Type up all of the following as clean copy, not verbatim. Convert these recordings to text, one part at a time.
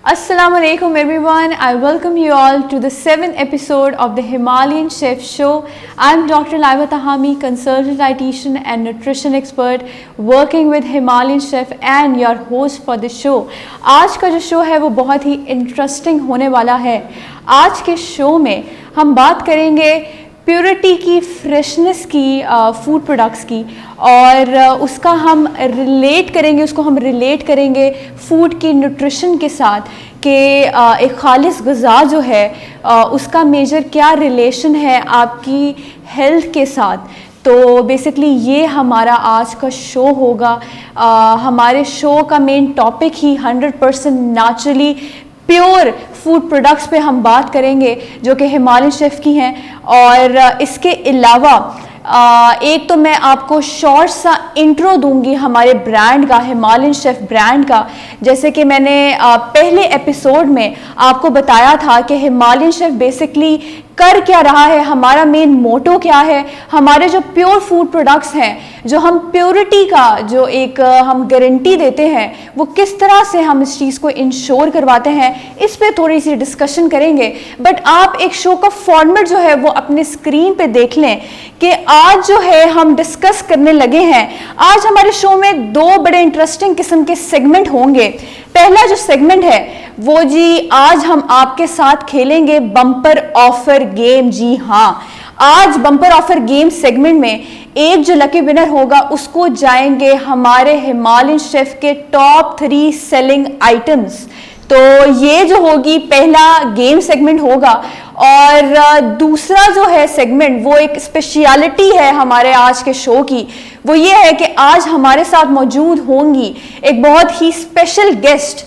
Assalamu alaikum everyone. I welcome you all to the 7th episode of the Himalayan Chef Show. I'm Dr. Laiba Tahami, consultant dietitian and nutrition expert working with Himalayan Chef and your host for the show. आज का जो show है वो बहुत ही interesting होने वाला है। आज के शो में हम बात करेंगे प्योरिटी की, फ्रेशनेस की, फूड प्रोडक्ट्स की, और उसको हम रिलेट करेंगे फूड की न्यूट्रिशन के साथ कि एक खालिस ग़िज़ा जो है उसका मेजर क्या रिलेशन है आपकी हेल्थ के साथ। तो बेसिकली ये हमारा आज का शो होगा। हमारे शो का मेन टॉपिक ही 100% नेचुरली प्योर फूड प्रोडक्ट्स पे हम बात करेंगे जो कि हिमालयन शेफ़ की हैं। और इसके अलावा एक तो मैं आपको शॉर्ट सा इंट्रो दूंगी हमारे ब्रांड का, हिमालयन शेफ़ ब्रांड का। जैसे कि मैंने पहले एपिसोड में आपको बताया था कि हिमालयन शेफ़ बेसिकली कर क्या रहा है, हमारा मेन मोटो क्या है, हमारे जो प्योर फूड प्रोडक्ट्स हैं, जो हम प्योरिटी का जो एक हम गारंटी देते हैं, वो किस तरह से हम इस चीज़ को इंश्योर करवाते हैं, इस पे थोड़ी सी डिस्कशन करेंगे। बट आप एक शो का फॉर्मेट जो है वो अपने स्क्रीन पे देख लें कि आज जो है हम डिस्कस करने लगे हैं। आज हमारे शो में दो बड़े इंटरेस्टिंग किस्म के सेगमेंट होंगे। पहला जो सेगमेंट है वो जी आज हम आपके साथ खेलेंगे बम्पर ऑफर गेम। जी हाँ, आज बम्पर ऑफर गेम सेगमेंट में एक जो लकी विनर होगा उसको जाएंगे हमारे हिमालयन शेफ़ के टॉप 3 सेलिंग आइटम्स। तो ये जो होगी पहला गेम सेगमेंट होगा। और दूसरा जो है सेगमेंट वो एक स्पेशलिटी है हमारे आज के शो की, वो ये है कि आज हमारे साथ मौजूद होंगी एक बहुत ही स्पेशल गेस्ट।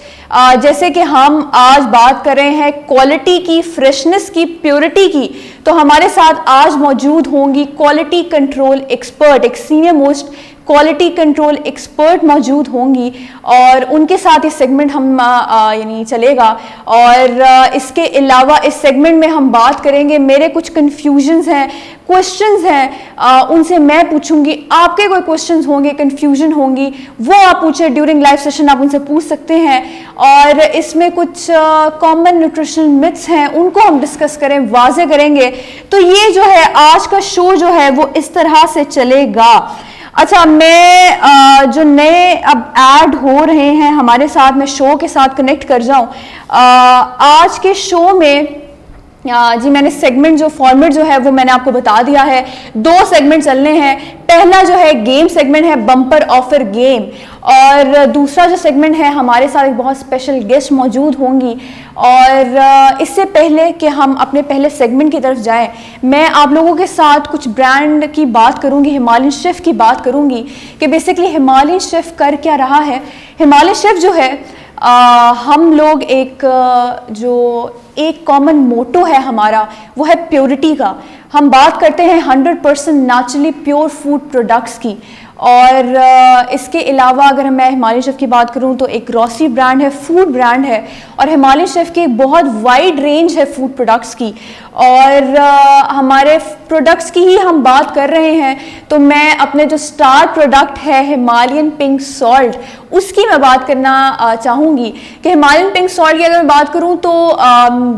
जैसे कि हम आज बात कर रहे हैं क्वालिटी की, फ्रेशनेस की, प्योरिटी की, तो हमारे साथ आज मौजूद होंगी क्वालिटी कंट्रोल एक्सपर्ट, एक senior most quality control expert मौजूद होंगी और उनके साथ इस सेगमेंट हम यानी चलेगा। और इसके अलावा इस सेगमेंट में हम बात करेंगे, मेरे कुछ कन्फ्यूजन्स हैं, क्वेश्चंस हैं, उनसे मैं पूछूंगी, आपके कोई क्वेश्चंस होंगे, कन्फ्यूजन होंगी, वो आप पूछे ड्यूरिंग लाइव सेशन, आप उनसे पूछ सकते हैं। और इसमें कुछ कॉमन न्यूट्रिशनल मिथ्स हैं, उनको हम डिस्कस करें, वाजे करेंगे। तो ये जो है आज का शो जो है वो इस तरह से चलेगा। अच्छा, मैं जो नए अब ऐड हो रहे हैं हमारे साथ, मैं शो के साथ कनेक्ट कर जाऊं। आज के शो में जी मैंने सेगमेंट जो फॉर्मेट जो है वो मैंने आपको बता दिया है। 2 सेगमेंट चलने हैं। पहला जो है गेम सेगमेंट है बम्पर ऑफर गेम, और दूसरा जो सेगमेंट है हमारे साथ एक बहुत स्पेशल गेस्ट मौजूद होंगी। और इससे पहले कि हम अपने पहले सेगमेंट की तरफ जाएं, मैं आप लोगों के साथ कुछ ब्रांड की बात करूंगी, हिमालयन शेफ़ की बात करूंगी कि बेसिकली हिमालयन शेफ़ कर क्या रहा है। हिमालयन शेफ़ जो है हम लोग एक कॉमन मोटो है हमारा, वो है प्योरिटी का। हम बात करते हैं 100% नेचुरली प्योर फूड प्रोडक्ट्स की। और इसके अलावा अगर मैं हिमालयन शेफ़ की बात करूं तो एक ग्रॉसरी ब्रांड है, फूड ब्रांड है, और हिमालयन शेफ़ की एक बहुत वाइड रेंज है फूड प्रोडक्ट्स की। और हमारे प्रोडक्ट्स की ही हम बात कर रहे हैं, तो मैं अपने जो स्टार प्रोडक्ट है हिमालयन पिंक सॉल्ट, उसकी मैं बात करना चाहूँगी कि हिमालयन पिंक सॉल्ट की अगर मैं बात करूँ तो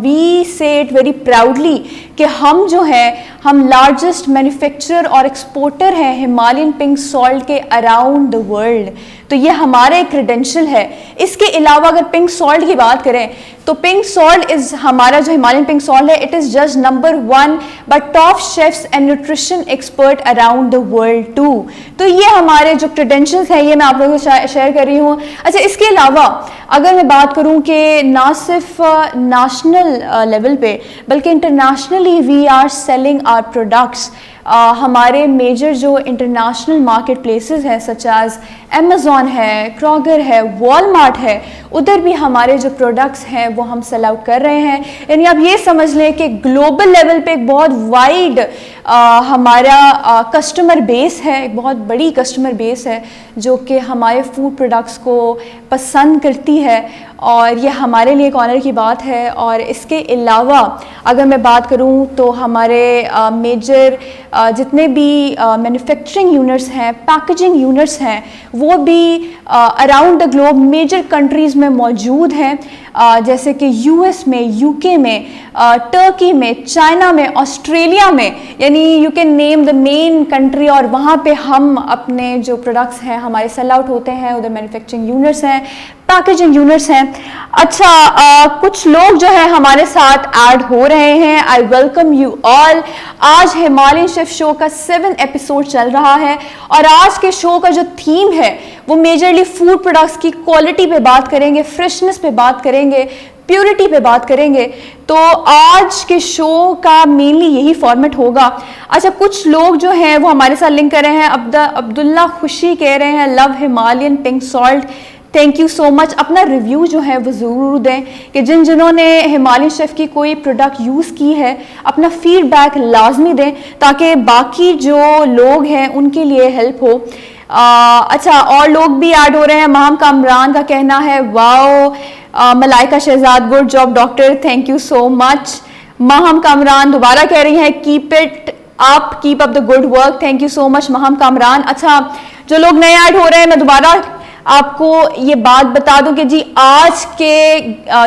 वी से इट वेरी प्राउडली कि हम जो है हम लार्जेस्ट मैन्युफैक्चरर और एक्सपोर्टर हैं हिमालयन पिंक सॉल्ट के अराउंड द वर्ल्ड। तो ये हमारा एक क्रेडेंशियल है। इसके अलावा अगर पिंक सॉल्ट की बात करें तो पिंक सॉल्ट इज़ हमारा जो हिमालयन पिंक सॉल्ट है, it is just number 1 by top chefs and nutrition expert around the world too. तो ये हमारे जो क्रेडेंशियल्स हैं ये मैं आप लोगों से शेयर कर रही हूँ। अच्छा, इसके अलावा अगर मैं बात करूँ कि ना सिर्फ नेशनल लेवल पे बल्कि internationally we are selling our products. हमारे मेजर जो इंटरनेशनल मार्केट प्लेसेस हैं सच एज अमेज़ॉन है, क्रॉगर है, वॉलमार्ट है, उधर भी हमारे जो प्रोडक्ट्स हैं वो हम सेल आउट कर रहे हैं। यानी आप ये समझ लें कि ग्लोबल लेवल पे एक बहुत वाइड हमारा कस्टमर बेस है, एक बहुत बड़ी कस्टमर बेस है जो कि हमारे फूड प्रोडक्ट्स को पसंद करती है और ये हमारे लिए एक ऑनर की बात है। और इसके अलावा अगर मैं बात करूं तो हमारे मेजर जितने भी मैन्युफैक्चरिंग यूनिट्स हैं, पैकेजिंग यूनिट्स हैं, वो भी around the globe major countries में मौजूद हैं, जैसे कि यूएस में, यूके में, टर्की में, चाइना में, ऑस्ट्रेलिया में, यानी you can name the main country. और वहाँ पे हम अपने जो प्रोडक्ट्स हैं हमारे सेल आउट होते हैं, उधर मैन्युफैक्चरिंग यूनिट्स हैं, पैकेजिंग यूनिट्स हैं। अच्छा, कुछ लोग जो है हमारे साथ ऐड हो रहे हैं। I welcome you all. आज हिमालयन शेफ शो का 7th एपिसोड चल रहा है और आज के शो का जो थीम है वो मेजरली फूड प्रोडक्ट्स की क्वालिटी पे बात करेंगे, फ्रेशनेस पे बात करेंगे, प्योरिटी पे बात करेंगे। तो आज के शो का मेनली यही फॉर्मेट होगा। अच्छा, कुछ लोग जो हैं वो हमारे साथ लिंक कर रहे हैं। अब्दुल्ला खुशी कह रहे हैं love Himalayan pink salt, thank you so much. अपना रिव्यू जो है वो ज़रूर दें कि जिन्होंने हिमालयन शेफ की कोई प्रोडक्ट यूज़ की है अपना फीडबैक लाजमी दें ताकि बाकी जो लोग हैं उनके लिए हेल्प हो। अच्छा, और लोग भी ऐड हो रहे हैं। महम कामरान का कहना है wow, Malaika Shahzad good job doctor, thank you so much. Maham Kamran दोबारा कह रही हैं keep it up, keep up the good work, thank you so much Maham Kamran. अच्छा, जो लोग नए ऐड हो रहे हैं मैं दोबारा आपको ये बात बता दूं कि जी आज के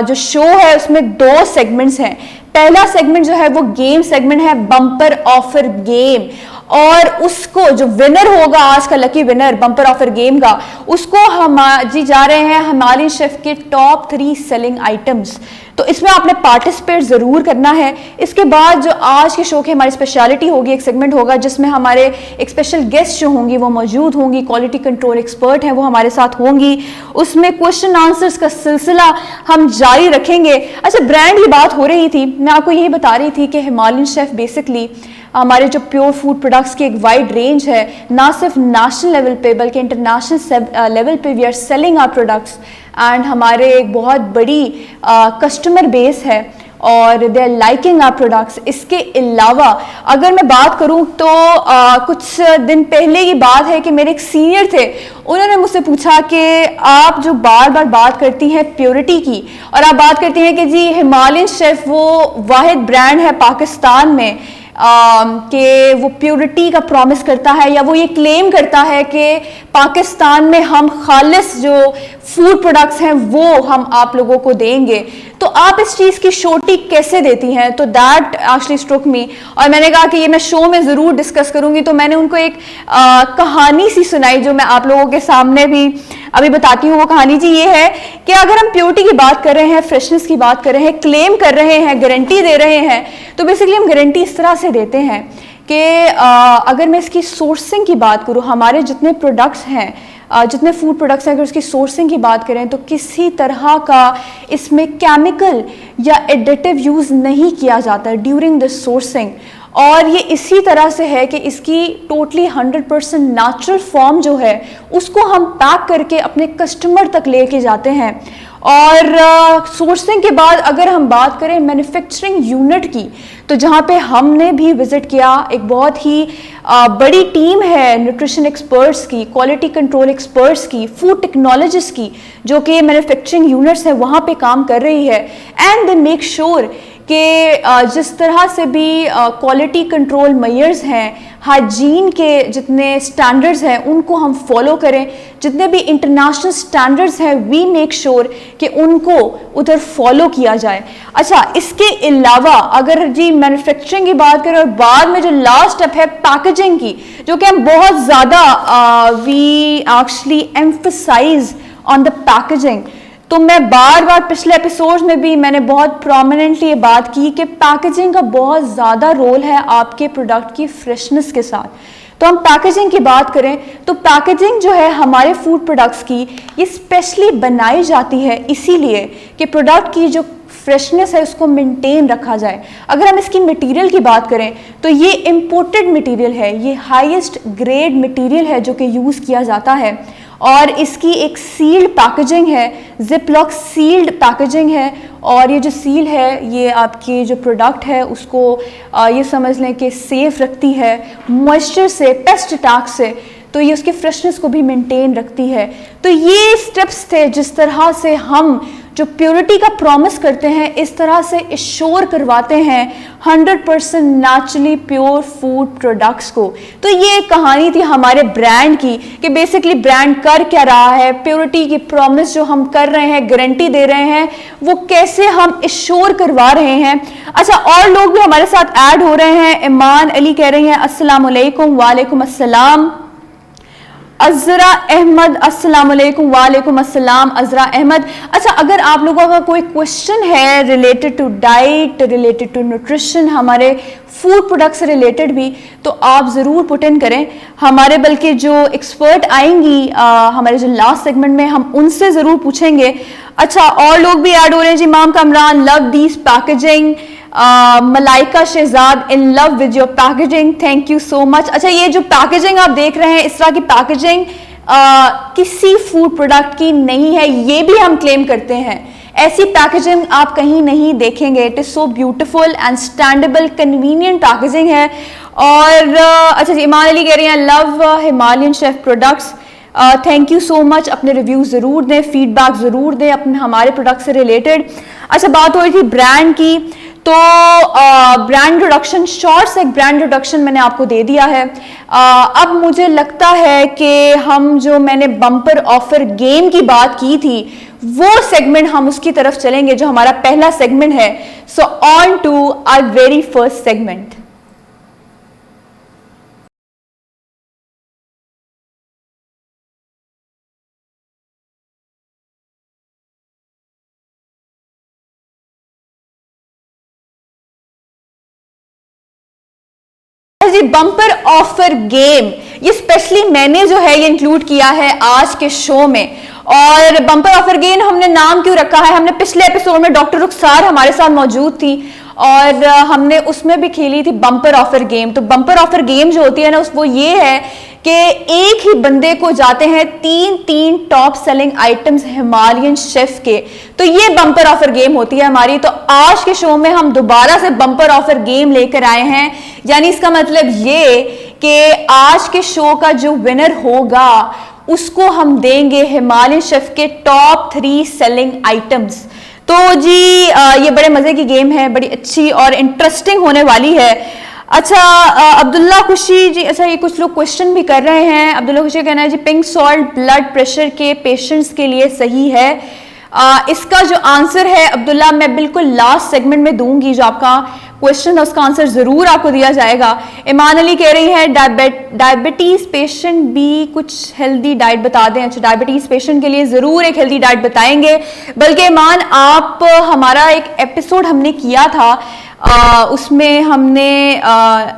जो शो है उसमें 2 सेगमेंट्स हैं। पहला सेगमेंट जो है वो गेम सेगमेंट है, बम्पर ऑफर गेम, और उसको जो विनर होगा आज का lucky winner bumper offer game का, उसको हम जी जा रहे हैं हिमालयन शेफ के टॉप 3 सेलिंग आइटम्स। तो इसमें आपने पार्टिसिपेट ज़रूर करना है। इसके बाद जो आज के शो की हमारी स्पेशलिटी होगी, एक सेगमेंट होगा जिसमें हमारे एक स्पेशल गेस्ट जो होंगी वो मौजूद होंगी, क्वालिटी कंट्रोल एक्सपर्ट हैं वो हमारे साथ होंगी। उसमें क्वेश्चन आंसर्स का सिलसिला हम जारी रखेंगे। अच्छा, ब्रांड की बात हो रही थी, मैं आपको यही बता रही थी कि हिमालयन शेफ बेसिकली हमारे जो प्योर फूड प्रोडक्ट्स की एक वाइड रेंज है, ना सिर्फ नेशनल लेवल पे बल्कि इंटरनेशनल लेवल पे we are selling our products and हमारे एक बहुत बड़ी कस्टमर बेस है और they are liking our products. इसके अलावा अगर मैं बात करूं तो कुछ दिन पहले की बात है कि मेरे एक सीनियर थे, उन्होंने मुझसे पूछा कि आप जो बार बार बात करती हैं प्योरिटी की और आप बात करती हैं कि जी हिमालयन शेफ वो वाहिद ब्रांड है पाकिस्तान में कि वो प्योरिटी का प्रॉमिस करता है या वो ये क्लेम करता है कि पाकिस्तान में हम खालिस जो फूड प्रोडक्ट्स हैं वो हम आप लोगों को देंगे, तो आप इस चीज़ की श्योरिटी कैसे देती हैं? तो दैट एक्चुअली स्ट्रुक मी और मैंने कहा कि ये मैं शो में ज़रूर डिस्कस करूँगी। तो मैंने उनको एक कहानी सी सुनाई जो मैं आप लोगों के सामने भी अभी बताती हूँ। वो कहानी जी ये है कि अगर हम प्योरिटी की बात कर रहे हैं, फ्रेशनेस की बात कर रहे हैं, क्लेम कर रहे हैं, गारंटी दे रहे हैं, तो बेसिकली हम गारंटी इस तरह से देते हैं कि अगर मैं इसकी सोर्सिंग की बात करूँ, हमारे जितने प्रोडक्ट्स हैं, जितने फूड प्रोडक्ट्स हैं, अगर उसकी सोर्सिंग की बात करें तो किसी तरह का इसमें केमिकल या एडिटिव यूज़ नहीं किया जाता ड्यूरिंग द सोर्सिंग। और ये इसी तरह से है कि इसकी टोटली 100% नेचुरल फॉर्म जो है उसको हम पैक करके अपने कस्टमर तक लेके जाते हैं। और सोर्सिंग के बाद अगर हम बात करें मैन्युफैक्चरिंग यूनिट की, तो जहाँ पे हमने भी विज़िट किया, एक बहुत ही बड़ी टीम है न्यूट्रिशन एक्सपर्ट्स की, क्वालिटी कंट्रोल एक्सपर्ट्स की, फूड टेक्नोलॉजिस्ट की, जो कि मैन्युफैक्चरिंग यूनिट्स है वहाँ पे काम कर रही है। एंड दे मेक श्योर कि जिस तरह से भी क्वालिटी कंट्रोल मेजर्स हैं, हाइजीन के जितने स्टैंडर्ड्स हैं उनको हम फॉलो करें, जितने भी इंटरनेशनल स्टैंडर्ड्स हैं वी मेक श्योर कि उनको उधर फॉलो किया जाए। अच्छा, इसके अलावा अगर जी मैन्युफैक्चरिंग की बात करें और बाद में जो लास्ट स्टेप है पैकेजिंग की, जो कि हम बहुत ज़्यादा we actually emphasise on the packaging. तो मैं बार बार पिछले एपिसोड्स में भी मैंने बहुत प्रोमिनेंटली ये बात की कि पैकेजिंग का बहुत ज़्यादा रोल है आपके प्रोडक्ट की फ्रेशनेस के साथ। तो हम पैकेजिंग की बात करें तो पैकेजिंग जो है हमारे फूड प्रोडक्ट्स की ये स्पेशली बनाई जाती है इसीलिए कि प्रोडक्ट की जो फ्रेशनेस है उसको मेंटेन रखा जाए। अगर हम इसकी मटेरियल की बात करें तो ये इम्पोर्टेड मटेरियल है, ये हाईएस्ट ग्रेड मटेरियल है जो कि यूज़ किया जाता है। और इसकी एक सील्ड पैकेजिंग है, जिपलॉक सील्ड पैकेजिंग है। और ये जो सील है ये आपकी जो प्रोडक्ट है उसको ये समझ लें कि सेफ रखती है मॉइस्चर से, पेस्ट अटैक से, तो ये उसकी फ्रेशनेस को भी मेंटेन रखती है। तो ये स्टेप्स थे जिस तरह से हम जो प्योरिटी का प्रॉमिस करते हैं इस तरह से एश्योर करवाते हैं 100% नेचुरली प्योर फूड प्रोडक्ट्स को। तो ये कहानी थी हमारे ब्रांड की कि बेसिकली ब्रांड कर क्या रहा है, प्योरिटी की प्रॉमिस जो हम कर रहे हैं, गारंटी दे रहे हैं, वो कैसे हम एश्योर करवा रहे हैं। अच्छा, और लोग भी हमारे साथ ऐड हो रहे हैं। ईमान अली कह रही हैं अस्सलाम वालेकुम। वालेकुम अस्सलाम। अजरा अहमद अस्सलाम वालेकुम। वालेकुम अस्सलाम अजरा अहमद। अच्छा, अगर आप लोगों का कोई क्वेश्चन है related to diet, related to nutrition, हमारे फूड प्रोडक्ट से रिलेटेड भी, तो आप ज़रूर पुट इन करें। हमारे बल्कि जो एक्सपर्ट आएंगी हमारे जो लास्ट सेगमेंट में, हम उनसे ज़रूर पूछेंगे। अच्छा, और लोग भी ऐड हो रहे हैं जी। Imam Kamran, love these packaging. Malaika Shahzad, in love with your packaging, thank you so much. अच्छा, ये जो पैकेजिंग आप देख रहे हैं, इस तरह की पैकेजिंग किसी फूड प्रोडक्ट की नहीं है, ये भी हम क्लेम करते हैं। ऐसी पैकेजिंग आप कहीं नहीं देखेंगे। It is so beautiful and standable, convenient packaging है। और अच्छा जी, ईमान अली कह रही हैं love Himalayan Chef products, thank you so much. अपने रिव्यू ज़रूर दें, फीडबैक ज़रूर दें अपने हमारे प्रोडक्ट से रिलेटेड। अच्छा, बात हो रही थी ब्रांड की, तो ब्रांड इंट्रोडक्शन, शॉर्ट से एक ब्रांड इंट्रोडक्शन मैंने आपको दे दिया है। अब मुझे लगता है कि हम जो मैंने बम्पर ऑफर गेम की बात की थी वो सेगमेंट हम उसकी तरफ चलेंगे जो हमारा पहला सेगमेंट है। So on to our very first segment. जी, बम्पर ऑफर गेम, ये स्पेशली मैंने जो है ये इंक्लूड किया है आज के शो में। और बम्पर ऑफर गेम हमने नाम क्यों रखा है, हमने पिछले एपिसोड में डॉक्टर रुखसार हमारे साथ मौजूद थी और हमने उसमें भी खेली थी बम्पर ऑफर गेम। तो बम्पर ऑफर गेम जो होती है ना, वो ये है कि एक ही बंदे को जाते हैं 3 top selling items Himalayan Chef के। तो ये बम्पर ऑफर गेम होती है हमारी। तो आज के शो में हम दोबारा से बम्पर ऑफर गेम लेकर आए हैं। यानी इसका मतलब ये कि आज के शो का जो विनर होगा उसको हम देंगे हिमालयन शेफ के टॉप 3 सेलिंग आइटम्स। तो जी ये बड़े मजे की गेम है, बड़ी अच्छी और इंटरेस्टिंग होने वाली है। अच्छा, अब्दुल्ला खुशी जी, अच्छा ये कुछ लोग क्वेश्चन भी कर रहे हैं। अब्दुल्ला खुशी कहना है जी पिंक सॉल्ट ब्लड प्रेशर के पेशेंट्स के लिए सही है। इसका जो आंसर है अब्दुल्ला मैं बिल्कुल लास्ट सेगमेंट में दूंगी, जो आपका क्वेश्चन है उसका आंसर जरूर आपको दिया जाएगा। ईमान अली कह रही है डायबिटीज पेशेंट भी कुछ हेल्दी डाइट बता दें। अच्छा, डायबिटीज पेशेंट के लिए जरूर एक हेल्दी डाइट बताएंगे। बल्कि ईमान, आप हमारा एक एपिसोड हमने किया था, उसमें हमने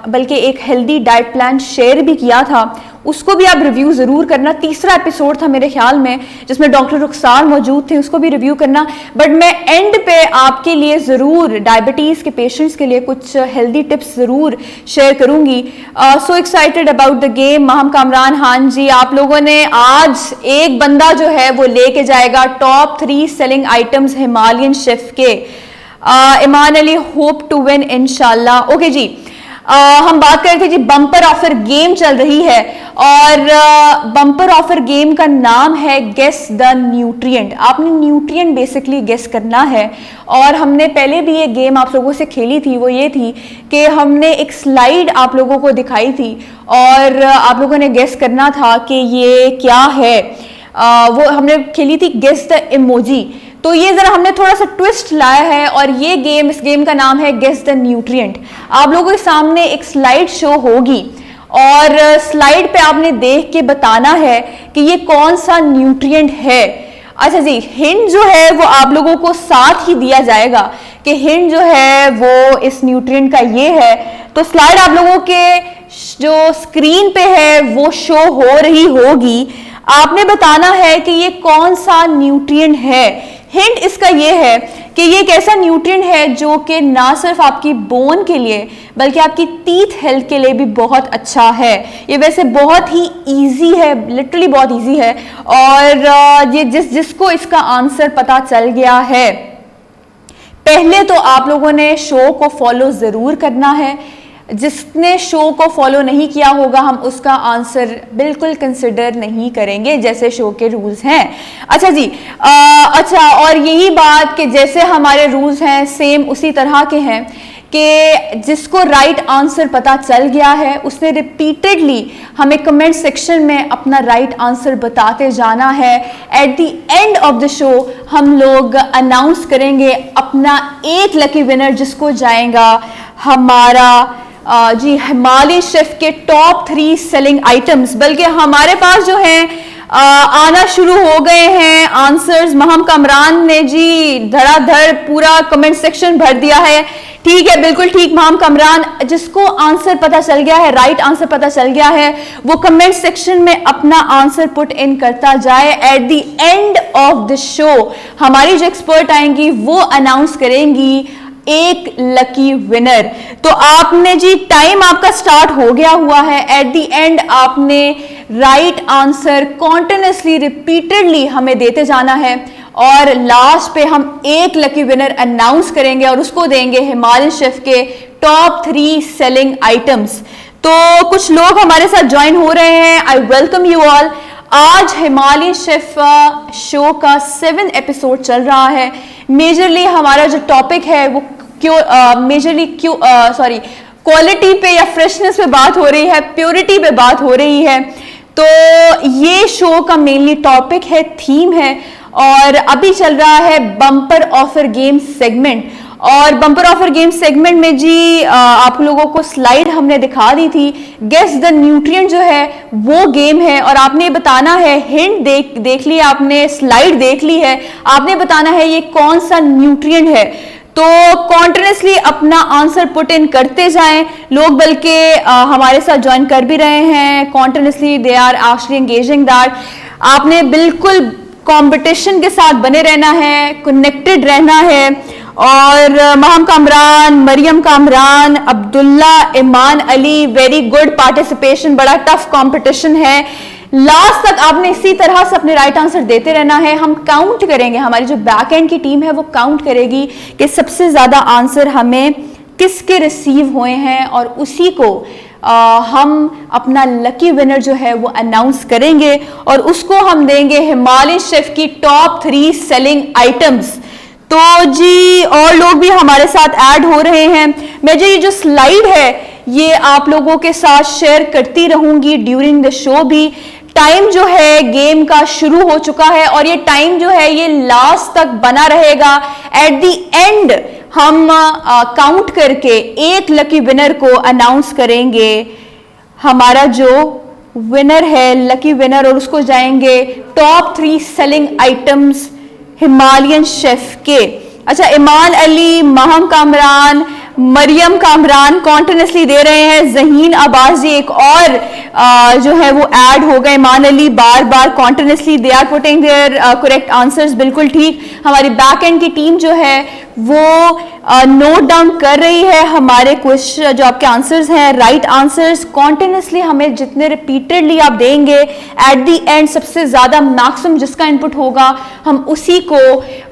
बल्कि एक हेल्दी डाइट प्लान शेयर भी किया था, उसको भी आप रिव्यू ज़रूर करना। तीसरा एपिसोड था मेरे ख्याल में जिसमें डॉक्टर रुखसार मौजूद थे, उसको भी रिव्यू करना। बट मैं एंड पे आपके लिए ज़रूर डायबिटीज़ के पेशेंट्स के लिए कुछ हेल्दी टिप्स ज़रूर शेयर करूँगी। So excited about the game. Maham Kamran, हाँ जी, आप लोगों ने आज एक बंदा जो है वो लेके जाएगा top 3 selling items Himalayan Chef के। ईमान अली, होप टू विन इंशाल्लाह। ओके जी, हम बात कर रहे थे जी बम्पर ऑफर गेम चल रही है और बम्पर ऑफर गेम का नाम है गेस द न्यूट्रिएंट। आपने न्यूट्रिएंट बेसिकली गेस करना है। और हमने पहले भी ये गेम आप लोगों से खेली थी, वो ये थी कि हमने एक स्लाइड आप लोगों को दिखाई थी और आप लोगों ने गेस करना था कि ये क्या है। वो हमने खेली थी गेस द इमोजी। तो ये जरा हमने थोड़ा सा ट्विस्ट लाया है और ये गेम, इस गेम का नाम है गेस द न्यूट्रिएंट। आप लोगों के सामने एक स्लाइड शो होगी और स्लाइड पे आपने देख के बताना है कि ये कौन सा न्यूट्रिएंट है। अच्छा जी, हिंट जो है वो आप लोगों को साथ ही दिया जाएगा कि हिंट जो है वो इस न्यूट्रिएंट का ये है। तो स्लाइड आप लोगों के जो स्क्रीन पे है वो शो हो रही होगी। आपने बताना है कि ये कौन सा न्यूट्रिएंट है। हिंट इसका ये है कि ये एक ऐसा न्यूट्रिएंट है जो कि ना सिर्फ आपकी बोन के लिए बल्कि आपकी टीथ हेल्थ के लिए भी बहुत अच्छा है। ये वैसे बहुत ही इजी है, लिटरली बहुत इजी है, और ये जिसको इसका आंसर पता चल गया है, पहले तो आप लोगों ने शो को फॉलो ज़रूर करना है। जिसने शो को फॉलो नहीं किया होगा हम उसका आंसर बिल्कुल कंसिडर नहीं करेंगे, जैसे शो के रूल्स हैं। अच्छा जी, अच्छा, और यही बात कि जैसे हमारे रूल्स हैं सेम उसी तरह के हैं कि जिसको राइट आंसर पता चल गया है उसने रिपीटेडली हमें कमेंट सेक्शन में अपना राइट आंसर बताते जाना है। At the end of the show हम लोग अनाउंस करेंगे अपना एक लकी विनर जिसको जाएगा हमारा जी हिमालय शेफ के टॉप 3 सेलिंग आइटम्स। बल्कि हमारे पास जो है आना शुरू हो गए हैं आंसर्स। महम कामरान ने जी धड़ाधड़ पूरा कमेंट सेक्शन भर दिया है। ठीक है, बिल्कुल ठीक महम कामरान, जिसको आंसर पता चल गया है, राइट आंसर पता चल गया है, वो कमेंट सेक्शन में अपना आंसर पुट इन करता जाए। At the end of the show हमारी जो एक्सपर्ट आएंगी वो अनाउंस करेंगी एक लकी विनर। तो आपने जी टाइम आपका स्टार्ट हो गया हुआ है। एट द एंड आपने राइट आंसर कॉन्टिन्यूसली रिपीटेडली हमें देते जाना है और लास्ट पे हम एक लकी विनर अनाउंस करेंगे और उसको देंगे हिमालयन शेफ के टॉप 3 सेलिंग आइटम्स। तो कुछ लोग हमारे साथ ज्वाइन हो रहे हैं, आई वेलकम यू ऑल। आज हिमालयन शेफ शो का 7 एपिसोड चल रहा है। मेजरली हमारा जो टॉपिक है वो क्वालिटी पे या फ्रेशनेस पे बात हो रही है, प्योरिटी पे बात हो रही है। तो ये शो का मेनली टॉपिक है, थीम है, और अभी चल रहा है बम्पर ऑफर गेम सेगमेंट। और बम्पर ऑफर गेम सेगमेंट में जी आप लोगों को स्लाइड हमने दिखा दी थी, गेस द न्यूट्रिएंट जो है वो गेम है और आपने बताना है, हिंट देख ली आपने, स्लाइड देख ली है, आपने बताना है ये कौन सा न्यूट्रिएंट है। तो कॉन्टिन्यूसली अपना आंसर पुट इन करते जाएं लोग, बल्कि हमारे साथ ज्वाइन कर भी रहे हैं continuously, they are actually engaging that. आपने बिल्कुल कंपटीशन के साथ बने रहना है, कनेक्टेड रहना है। और महम कामरान, मरियम कामरान, अब्दुल्ला, ईमान अली, वेरी गुड पार्टिसिपेशन, बड़ा टफ कंपटीशन है। लास्ट तक आपने इसी तरह से अपने राइट आंसर देते रहना है। हम काउंट करेंगे, हमारी जो बैक एंड की टीम है वो काउंट करेगी कि सबसे ज्यादा आंसर हमें किसके रिसीव हुए हैं और उसी को हम अपना लकी विनर जो है वो अनाउंस करेंगे और उसको हम देंगे हिमालयन शेफ की टॉप 3 सेलिंग आइटम्स। तो जी और लोग भी हमारे साथ ऐड हो रहे हैं। मैं जो ये जो स्लाइड है ये आप लोगों के साथ शेयर करती रहूंगी ड्यूरिंग द शो भी। टाइम जो है गेम का शुरू हो चुका है और ये टाइम जो है ये लास्ट तक बना रहेगा। एट द एंड हम काउंट करके एक लकी विनर को अनाउंस करेंगे, हमारा जो विनर है लकी विनर, और उसको जाएंगे top 3 selling items Himalayan Chef के। अच्छा, ईमान अली, महम कामरान, मरियम कामरान कॉन्टिन्यूसली दे रहे हैं। जहीन अब्बास जी एक और जो है वो ऐड हो गए। ईमान अली बार बार continuously they are putting their correct answers, बिल्कुल ठीक। हमारी बैक एंड की टीम जो है वो नोट डाउन कर रही है हमारे क्वेश्चन, जो आपके आंसर्स हैं, राइट आंसर्स कॉन्टिन्यूसली हमें जितने रिपीटेडली आप देंगे एट द एंड सबसे ज्यादा मैक्सिमम जिसका इनपुट होगा हम उसी को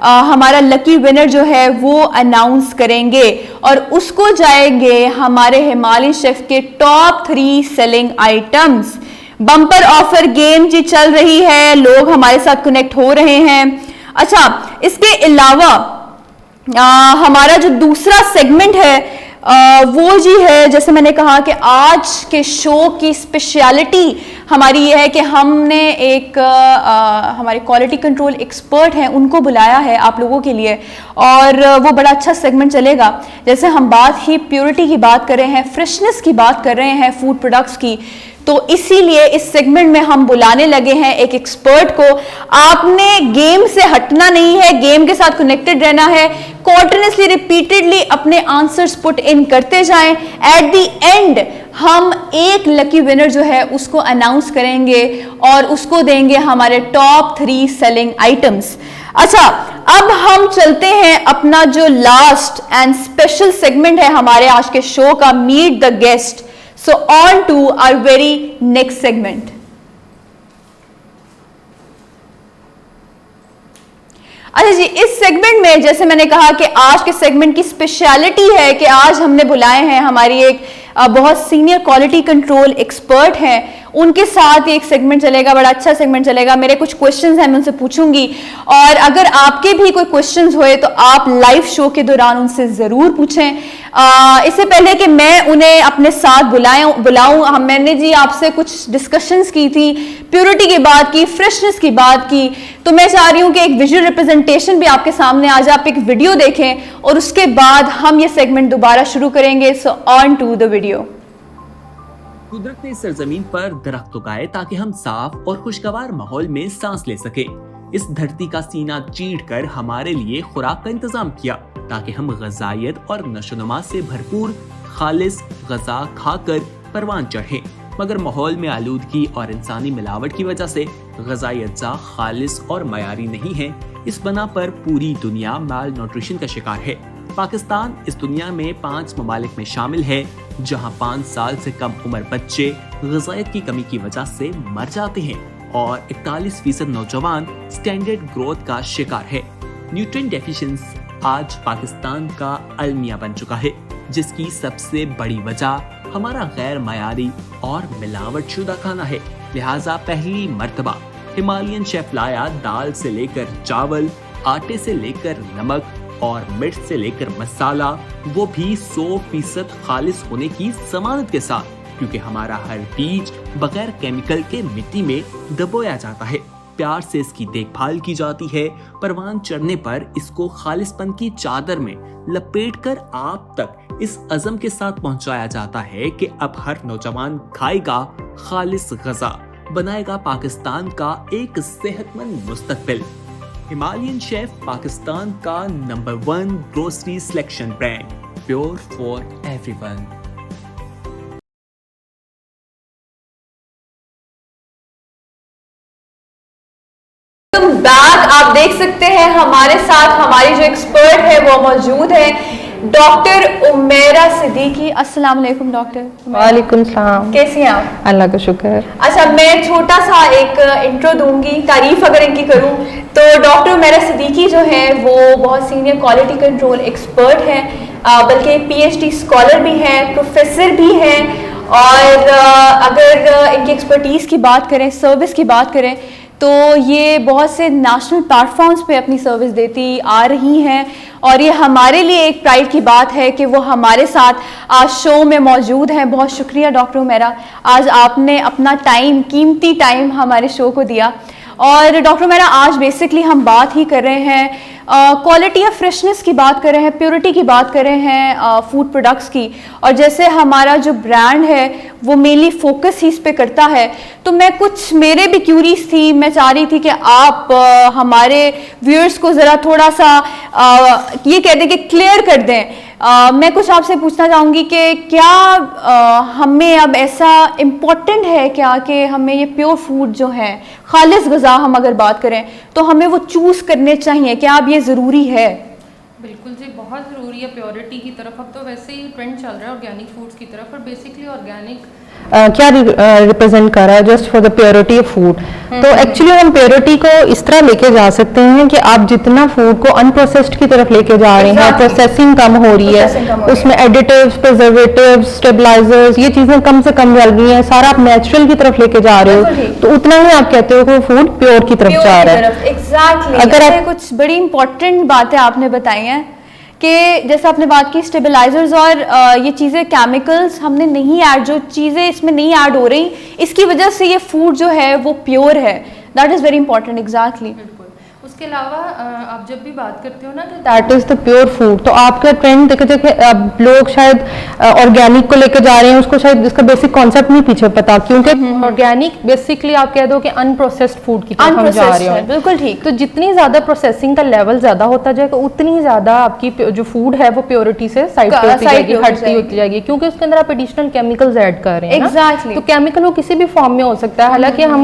हमारा लकी विनर जो है वो अनाउंस करेंगे और उसको जाएंगे हमारे हिमालयन शेफ के top 3 selling items. Bumper offer game जी चल रही है, लोग हमारे साथ कनेक्ट हो रहे हैं। अच्छा, इसके अलावा हमारा जो दूसरा सेगमेंट है वो जी है, जैसे मैंने कहा कि आज के शो की स्पेशलिटी हमारी ये है कि हमने एक हमारे क्वालिटी कंट्रोल एक्सपर्ट हैं उनको बुलाया है आप लोगों के लिए और वो बड़ा अच्छा सेगमेंट चलेगा। जैसे हम बात ही प्योरिटी की बात कर रहे हैं, फ्रेशनेस की बात कर रहे हैं फूड प्रोडक्ट्स की, तो इसीलिए इस सेगमेंट में हम बुलाने लगे हैं एक एक्सपर्ट को। आपने गेम से हटना नहीं है, गेम के साथ कनेक्टेड रहना है, कॉन्टिन्यूसली रिपीटेडली अपने आंसर्स पुट इन करते जाएं। एट द एंड हम एक लकी विनर जो है उसको अनाउंस करेंगे और उसको देंगे हमारे टॉप 3 सेलिंग आइटम्स। अच्छा, अब हम चलते हैं अपना जो लास्ट एंड स्पेशल सेगमेंट है हमारे आज के शो का, meet the guest. So on to our very next segment. अच्छा जी, इस सेगमेंट में जैसे मैंने कहा कि आज के सेगमेंट की स्पेशलिटी है कि आज हमने बुलाए हैं हमारी एक बहुत सीनियर क्वालिटी कंट्रोल एक्सपर्ट हैं, उनके साथ एक सेगमेंट चलेगा, बड़ा अच्छा सेगमेंट चलेगा। मेरे कुछ क्वेश्चंस हैं, मैं उनसे पूछूंगी और अगर आपके भी कोई क्वेश्चंस हुए तो आप लाइव शो के दौरान उनसे ज़रूर पूछें। इससे पहले कि मैं उन्हें अपने साथ बुलाऊं, मैंने जी आपसे कुछ डिस्कशंस की थी, प्योरिटी की बात की, फ्रेशनेस की बात की, तो मैं चाह रही हूं कि एक विजुअल रिप्रेजेंटेशन भी आपके सामने आज आप एक वीडियो देखें और उसके बाद हम ये सेगमेंट दोबारा शुरू करेंगे। So on to the video. कुदरत ने सरजमीन पर दरख्त उगाए ताकि हम साफ और खुशगवार माहौल में सांस ले सके। इस धरती का सीना चीर कर हमारे लिए खुराक का इंतजाम किया ताकि हम ग़िज़ाइयत और नशोनुमा से भरपूर खालिस ग़िज़ा खाकर परवान चढ़े। मगर माहौल में आलूदगी और इंसानी मिलावट की वजह से ग़िज़ाई अज्जा खालिस और मयारी नहीं है। इस बना पर पूरी दुनिया माल न्यूट्रिशन का शिकार है। पाकिस्तान इस दुनिया में 5 ममालिक में शामिल है जहां 5 साल से कम उम्र बच्चे ग़िज़ाइयत की कमी की वजह से मर जाते हैं और 41% नौजवान स्टैंडर्ड ग्रोथ का शिकार है। न्यूट्रिएंट डेफिशिएंसी आज पाकिस्तान का अलमिया बन चुका है, जिसकी सबसे बड़ी वजह हमारा गैर मयारी और मिलावट शुदा खाना है। लिहाजा पहली मर्तबा हिमालयन शेफ लाया दाल से लेकर चावल, आटे से लेकर नमक और मिर्च से लेकर मसाला, वो भी 100% खालिस होने की जमानत के साथ, क्योंकि हमारा हर बीज बगैर केमिकल के मिट्टी में दबोया जाता है, प्यार से इसकी देखभाल की जाती है। परवान चढ़ने पर इसको खालिसपन की चादर में लपेटकर आप तक इस अज़म के साथ पहुंचाया जाता है कि अब हर नौजवान खाएगा खालिस ग़िज़ा, बनाएगा पाकिस्तान का एक सेहतमंद मुस्तकबिल। हिमालयन शेफ पाकिस्तान का number 1 grocery selection brand, pure for everyone. Back आप देख सकते हैं हमारे साथ हमारी जो एक्सपर्ट है वो मौजूद है, डॉक्टर उमेरा सिद्दीकी। अस्सलाम वालेकुम डॉक्टर। वालेकुम सलाम। कैसी हैं आप? अल्लाह का शुक्र। अच्छा, मैं छोटा सा एक इंट्रो दूंगी, तारीफ अगर इनकी करूं तो डॉक्टर उमेरा सिद्दीकी जो है वो बहुत सीनियर क्वालिटी कंट्रोल एक्सपर्ट हैं, बल्कि PhD स्कॉलर भी हैं, प्रोफेसर भी हैं। और अगर इनकी एक्सपर्टीज़ की बात करें, सर्विस की बात करें, तो ये बहुत से नेशनल प्लेटफॉर्म्स पे अपनी सर्विस देती आ रही हैं और ये हमारे लिए एक प्राइड की बात है कि वो हमारे साथ आज शो में मौजूद हैं। बहुत शुक्रिया डॉक्टर उमेरा, आज आपने अपना टाइम, कीमती टाइम हमारे शो को दिया। और डॉक्टर उमेरा, आज बेसिकली हम बात ही कर रहे हैं क्वालिटी ऑफ फ्रेशनेस की बात कर रहे हैं, प्योरिटी की बात कर रहे हैं फूड प्रोडक्ट्स की। और जैसे हमारा जो ब्रांड है वो मेनली फोकस ही इस पे करता है, तो मैं कुछ मेरे भी क्यूरीज थी, मैं चाह रही थी कि आप हमारे व्यूअर्स को ज़रा थोड़ा सा ये कह दें कि क्लियर कर दें। मैं कुछ आपसे पूछना चाहूँगी कि क्या हमें अब ऐसा इम्पोर्टेंट है क्या कि हमें ये प्योर फूड जो है, खालिस ग़िज़ा हम अगर बात करें तो हमें वो चूज़ करने चाहिए, क्या अब ये ज़रूरी है? बिल्कुल जी, बहुत ज़रूरी है प्योरिटी की तरफ। अब तो वैसे ही ट्रेंड चल रहा है ऑर्गेनिक फूड्स की तरफ, और बेसिकली ऑर्गेनिक क्या रिप्रेजेंट कर रहा है just for the purity of food. तो एक्चुअली हम प्योरिटी को इस तरह लेके जा सकते हैं कि आप जितना फूड को अनप्रोसेस्ड की तरफ लेके जा रहे हैं, प्रोसेसिंग कम हो रही है, उसमें एडिटिव्स, प्रिजर्वेटिव्स, स्टेबलाइजर्स, ये चीजें कम से कम चल रही हैं, सारा आप नेचुरल की तरफ लेके जा रहे हो, तो उतना ही आप कहते हो कि फूड प्योर की तरफ जा रहा है। एग्जैक्टली। अगर आप कुछ बड़ी इंपॉर्टेंट बातें आपने बताई हैं कि जैसे आपने बात की स्टेबलाइजर्स और ये चीज़ें, केमिकल्स हमने नहीं ऐड, जो चीज़ें इसमें नहीं ऐड हो रही, इसकी वजह से ये फूड जो है वो प्योर है। That is very important. Exactly. बिल्कुल। उसके इसके अलावा आप जब भी बात करते हो ना कि that is the pure food, तो आपका ट्रेंड देखे अब लोग शायद ऑर्गेनिक को लेकर जा रहे हैं, उसको शायद इसका बेसिक कॉन्सेप्ट नहीं पीछे पता, क्योंकि ऑर्गेनिक बेसिकली आप कह दो कि अनप्रोसेस्ड फूड की तरफ हम जा रहे हो। बिल्कुल ठीक। तो जितनी ज्यादा प्रोसेसिंग का लेवल ज्यादा होता जाएगा उतनी ज्यादा आपकी जो फूड है वो प्योरिटी से साइड पे होती जाएगी, हटती होती जाएगी, क्योंकि उसके अंदर आप एडिशनल केमिकल्स ऐड कर रहे हैं। एग्जैक्टली। तो केमिकल वो किसी भी फॉर्म में हो सकता है, हालांकि हम